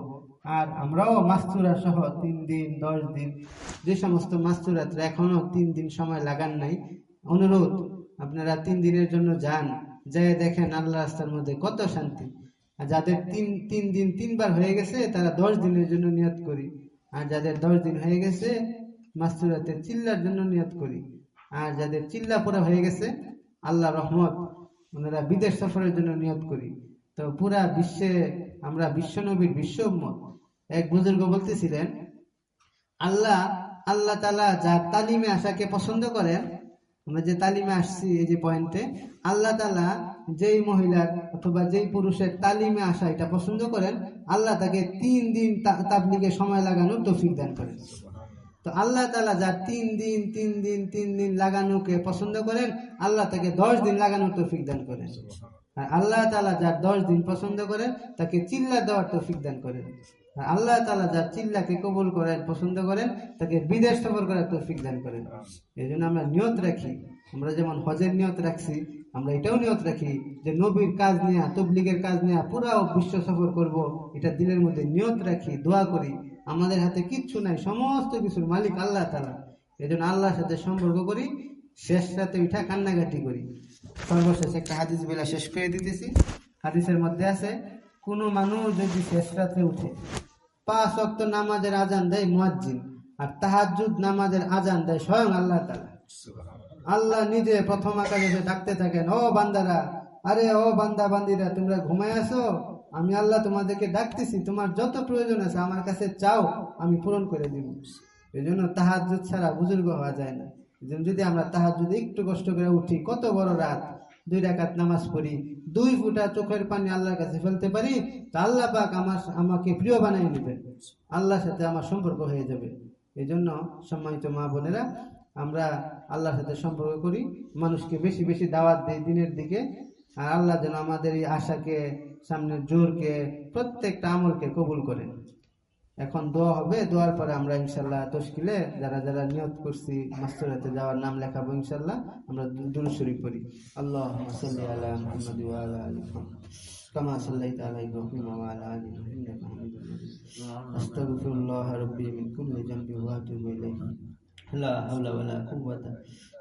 B: আর আমরাও মাস্তুরা সহ 3 দিন 10 দিন, যে সমস্ত মাস্তুরাতরা এখনো 3 দিন সময় লাগান নাই, অনুরোধ আপনারা 3 দিনের জন্য যান, যেয়ে দেখেন আল্লাহ রাস্তার মধ্যে কত শান্তি। আর যাদের 3 দিন 3 বার হয়ে গেছে, তারা 10 দিনের জন্য নিয়ত করি। আর যাদের 10 দিন হয়ে গেছে, মাস্তুরাতের চিল্লার জন্য নিয়ত করি। আর যাদের চিল্লা পড়া হয়ে গেছে, আল্লাহ রহমত, ওনারা বিদেশ সফরের জন্য নিয়ত করি। তো পুরা বিশ্বে আমরা বিশ্বনবীর বিশ্ব উম্মত। এক বুজুর্গ বলতেছিলেন, আল্লাহ তাআলা যার তালিমে আসাকে পছন্দ করেন, আমরা যে তালিমে আসছি এই যে পয়েন্টে, আল্লাহ তাআলা যেই মহিলার অথবা যেই পুরুষের তালিমে আসা এটা পছন্দ করেন, আল্লাহ তাকে 3 দিন তাবলীগে সময় লাগানোর তৌফিক দান করেন। তো আল্লাহ তাআলা যার 3 দিন লাগানোকে পছন্দ করেন, আল্লাহ তাকে 10 দিন লাগানোর তৌফিক দান করেন। আর আল্লাহ তাআলা যার 10 দিন পছন্দ করেন, তাকে চিল্লা দেওয়ার তৌফিক দান করেন। আর আল্লাহ তাআলা যার চিল্লাকে কবুল করেন, পছন্দ করেন, তাকে বিদেশ সফর করার তৌফিক দান করেন। এই জন্য আমরা নিয়ত রাখি, আমরা যেমন হজের নিয়ত রাখছি, আমরা এটাও নিয়ত রাখি যে নবীর কাজ নিয়ে, তবলিগের কাজ নিয়ে পুরো বিশ্ব সফর করব, এটা দিলের মধ্যে নিয়ত রাখি, দোয়া করি। আমাদের হাতে কিচ্ছু নাই, সমস্ত কিছুর মালিক আল্লাহ তাআলা। এই জন্য আল্লাহর সাথে সম্পর্ক করি, শেষ রাতে উঠা কান্নাকাটি করি, সর্বশেষ একটা হাদিস বেলা শেষ করে দিতেছি। হাদিসের মধ্যে আছে, কোনো মানুষ যদি শেষ রাত্রে উঠে 5 ওয়াক্ত নামাজের আজান দেয় মুয়াজ্জিন, আর তাহাজ্জুদ নামাজের আজান দেয় স্বয়ং আল্লাহ তাআলা। আল্লাহ নিজে প্রথম আকাশে এসে ডাকতে থাকেন, ও বান্দারা, আরে ও বান্দা বান্দিরা, তোমরা ঘুমায় আসো, আমি আল্লাহ তোমাদেরকে ডাকতেছি, তোমার যত প্রয়োজন আছে আমার কাছে চাও, আমি পূরণ করে দিব। এই জন্য তাহাজ্জুদ ছাড়া বুজুর্গ হওয়া যায় না। এই জন্য যদি আমরা তাহাজ্জুদ একটু কষ্ট করে উঠি, কত বড় রাত, 2 রাকাত নামাজ পড়ি, 2 ফোঁটা চোখের পানি আল্লাহর কাছে ফেলতে পারি, তা আল্লাহ পাক আমাকে প্রিয় বানিয়ে নেবেন, আল্লাহর সাথে আমার সম্পর্ক হয়ে যাবে। এই জন্য সম্মানিত মা বোনেরা, আমরা আল্লাহর সাথে সম্পর্ক করি, মানুষকে বেশি বেশি দাওয়াত দেই দিনের দিকে, আর আল্লাহ যেন আমাদের এই আশাকে, সামনের জোরকে, প্রত্যেকটা আমলকে কবুল করেন। এখন দোয়া হবে, দোয়ার পরে আমরা ইনশাল্লাহ তশকিলে যারা যারা নিয়ত করছি মাস্টারাতে যাওয়ার নাম লেখাবো ইনশাল্লাহ। আমরা দুরূদ শরীফ পড়ি। আল্লাহুম্মা সাল্লি আলা মুহাম্মাদ ওয়া আলা আলি মুহাম্মাদ কামা সাল্লাইতা আলা ইব্রাহিম ওয়া আলা আলি ইব্রাহিম ইন্নাকা হামিদুম মাজিদ। আস্তাগফিরুল্লাহ রাব্বি মিন কুল্লি যামবি ওয়া আতুবু ইলাইহি। লা হাওলা ওয়া লা কুওয়াতা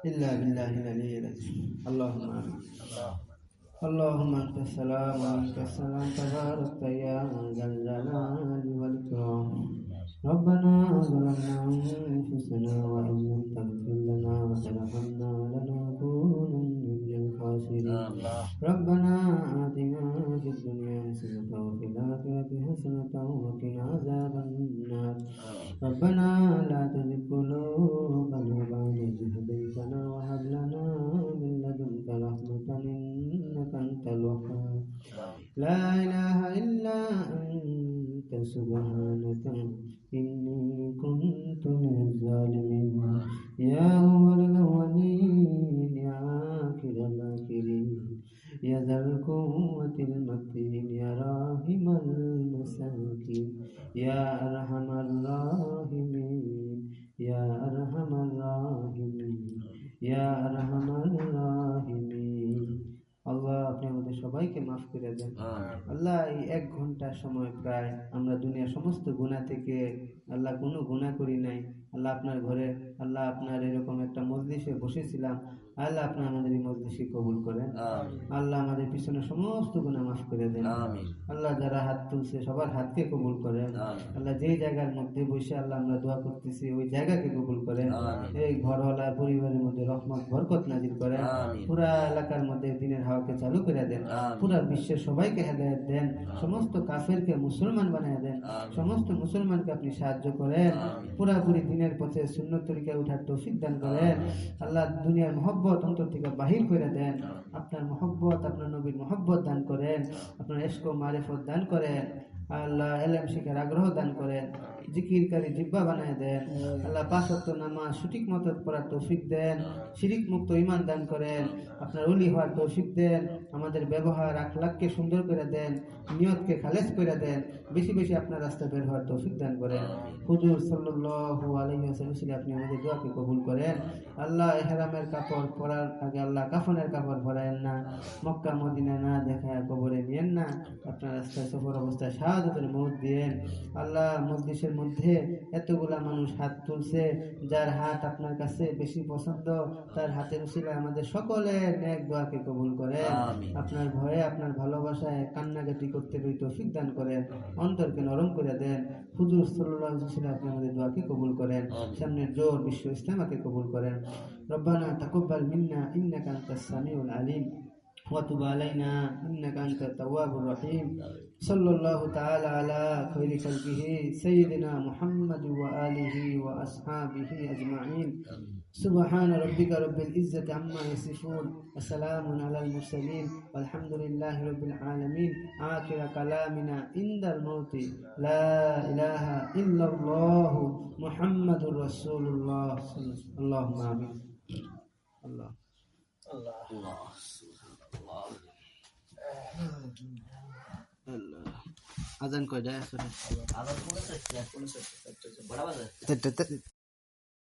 B: ইল্লা বিল্লাহিল আলিয়্যিল আযীম। আল্লাহুম্মা আমিন। اللهم انت السلام ومنك السلام تبارك يا ذا الجلال والاكرام. ربنا ظلمنا انفسنا وان لم تغفر لنا وترحمنا لنكونن من الخاسرين. ربنا آتنا في الدنيا حسنة وفي الآخرة حسنة وقنا عذاب النار. ربنا لا تزغ قلوبنا بعد إذ هديتنا وهب لنا من لدنك رحمة إنك أنت الوهاب. لا إله إلا أنت سبحانك إني كنت من الظالمين. يا أول الأولين يا آخر الآخرين يا ذا القوة المتين يا راحم المساكين يا أرحم الراحمين يا أرحم الراحمين يا أرحم الراحمين. আল্লাহ আপনি আমাদের সবাইকে মাফ করে দেন। আল্লাহ এই 1 ঘন্টা সময় প্রায় আমরা দুনিয়ার সমস্ত গুনাহ থেকে আল্লাহ কোনো গুনাহ করি নাই। আল্লাহ আপনার ঘরে, আল্লাহ আপনার এরকম একটা মজলিসে বসেছিলাম, আল্লাহ আপনি আমাদের এই মজলিসে কবুল করেন। আল্লাহ আমাদের পিছনে সমস্ত গুনাহ মাফ করে দেন। আল্লাহ যারা হাত তুলছে সবার হাতকে কবুল করেন। আল্লাহ যেই জায়গার মধ্যে বসে আল্লাহ আমরা দোয়া করতেছি ওই জায়গাকে কবুল করেন। এই ঘরওয়ালা পরিবারের মধ্যে রহমত বরকত নাজিল করেন। পুরা এলাকার মধ্যে দিনের হাওয়াকে চালু করে দেন। পুরা বিশ্বের সবাইকে হেদায়েত দেন। সমস্ত কাফেরকে মুসলমান বানিয়ে দেন। সমস্ত মুসলমানকে আপনি সাহায্য করেন। পুরাপুরি দিনের পথে সুন্নত তরিকায় উঠার তৌফিক দান করেন। আল্লাহ দুনিয়ার মহব্বত অন্তর থেকে বাহির করে দেন। আপনার মহব্বত, আপনার নবীর মহব্বত দান করেন। আপনার ইশক ও মারিফত দান করেন। আল্লাহ ইলম শিখার আগ্রহ দান করেন। জিকিরকারী জিহ্বা বানায় দেন। আল্লাহ 5 ওয়াক্ত নামাজ সঠিক মতো পড়ার তৌফিক দেন। শিরিক মুক্ত ঈমান দান করেন। আপনার ওলি হওয়ার তৌফিক দেন। আমাদের ব্যবহার আখলাককে সুন্দর করে দেন। নিয়তকে খালেস করে দেন। বেশি বেশি আপনার রাস্তা বের হওয়ার তৌফিক দান করেন। হুজুর সাল্লাল্লাহু আলাইহি ওয়াসাল্লাম আপনি আমাদের দোয়াকে কবুল করেন। আল্লাহ ইহরামের কাপড় পরার আগে আল্লাহ কাফনের কাপড় পরায়েন না। মক্কা মদিনা না দেখায় কবরে নিয়েন না। আপনার রাস্তায় সফর অবস্থায় শাহাদাতের মউত দিয়েন। আল্লাহ মজলিসের মধ্যে এতগুলা মানুষ হাত তুলছে, যার হাত আপনার কাছে বেশি পছন্দ তার হাতের উসিলায় আমাদের সকলের নেক দোয়াকে কবুল করেন। আপনার ভয়ে, আপনার ভালোবাসায় কান্নাকাটি করতে তৌফিক দান করেন। অন্তরকে নরম করে দেন। হুজুর সাল্লাল্লাহু আলাইহি ওয়াসাল্লাম আপনি আমাদের দোয়াকে কবুল করেন। সামনের জোর বিশ্ব ইসলামকে কবুল করেন। রব্বানা তাকাব্বাল মিন্না ইন্নাকা আনতাস সামিউল আলিম وتب علينا إنك أنت التواب الرحيم. صلى الله تعالى على خير خلقه سيدنا محمد وآله وأصحابه أجمعين. سبحان ربك رب العزة عما يصفون وسلام على المرسلين والحمد لله رب العالمين. آخر كلامنا عند الموت لا إله إلا الله محمد رسول الله. اللهم آمين. الله الله আজান কয়টা?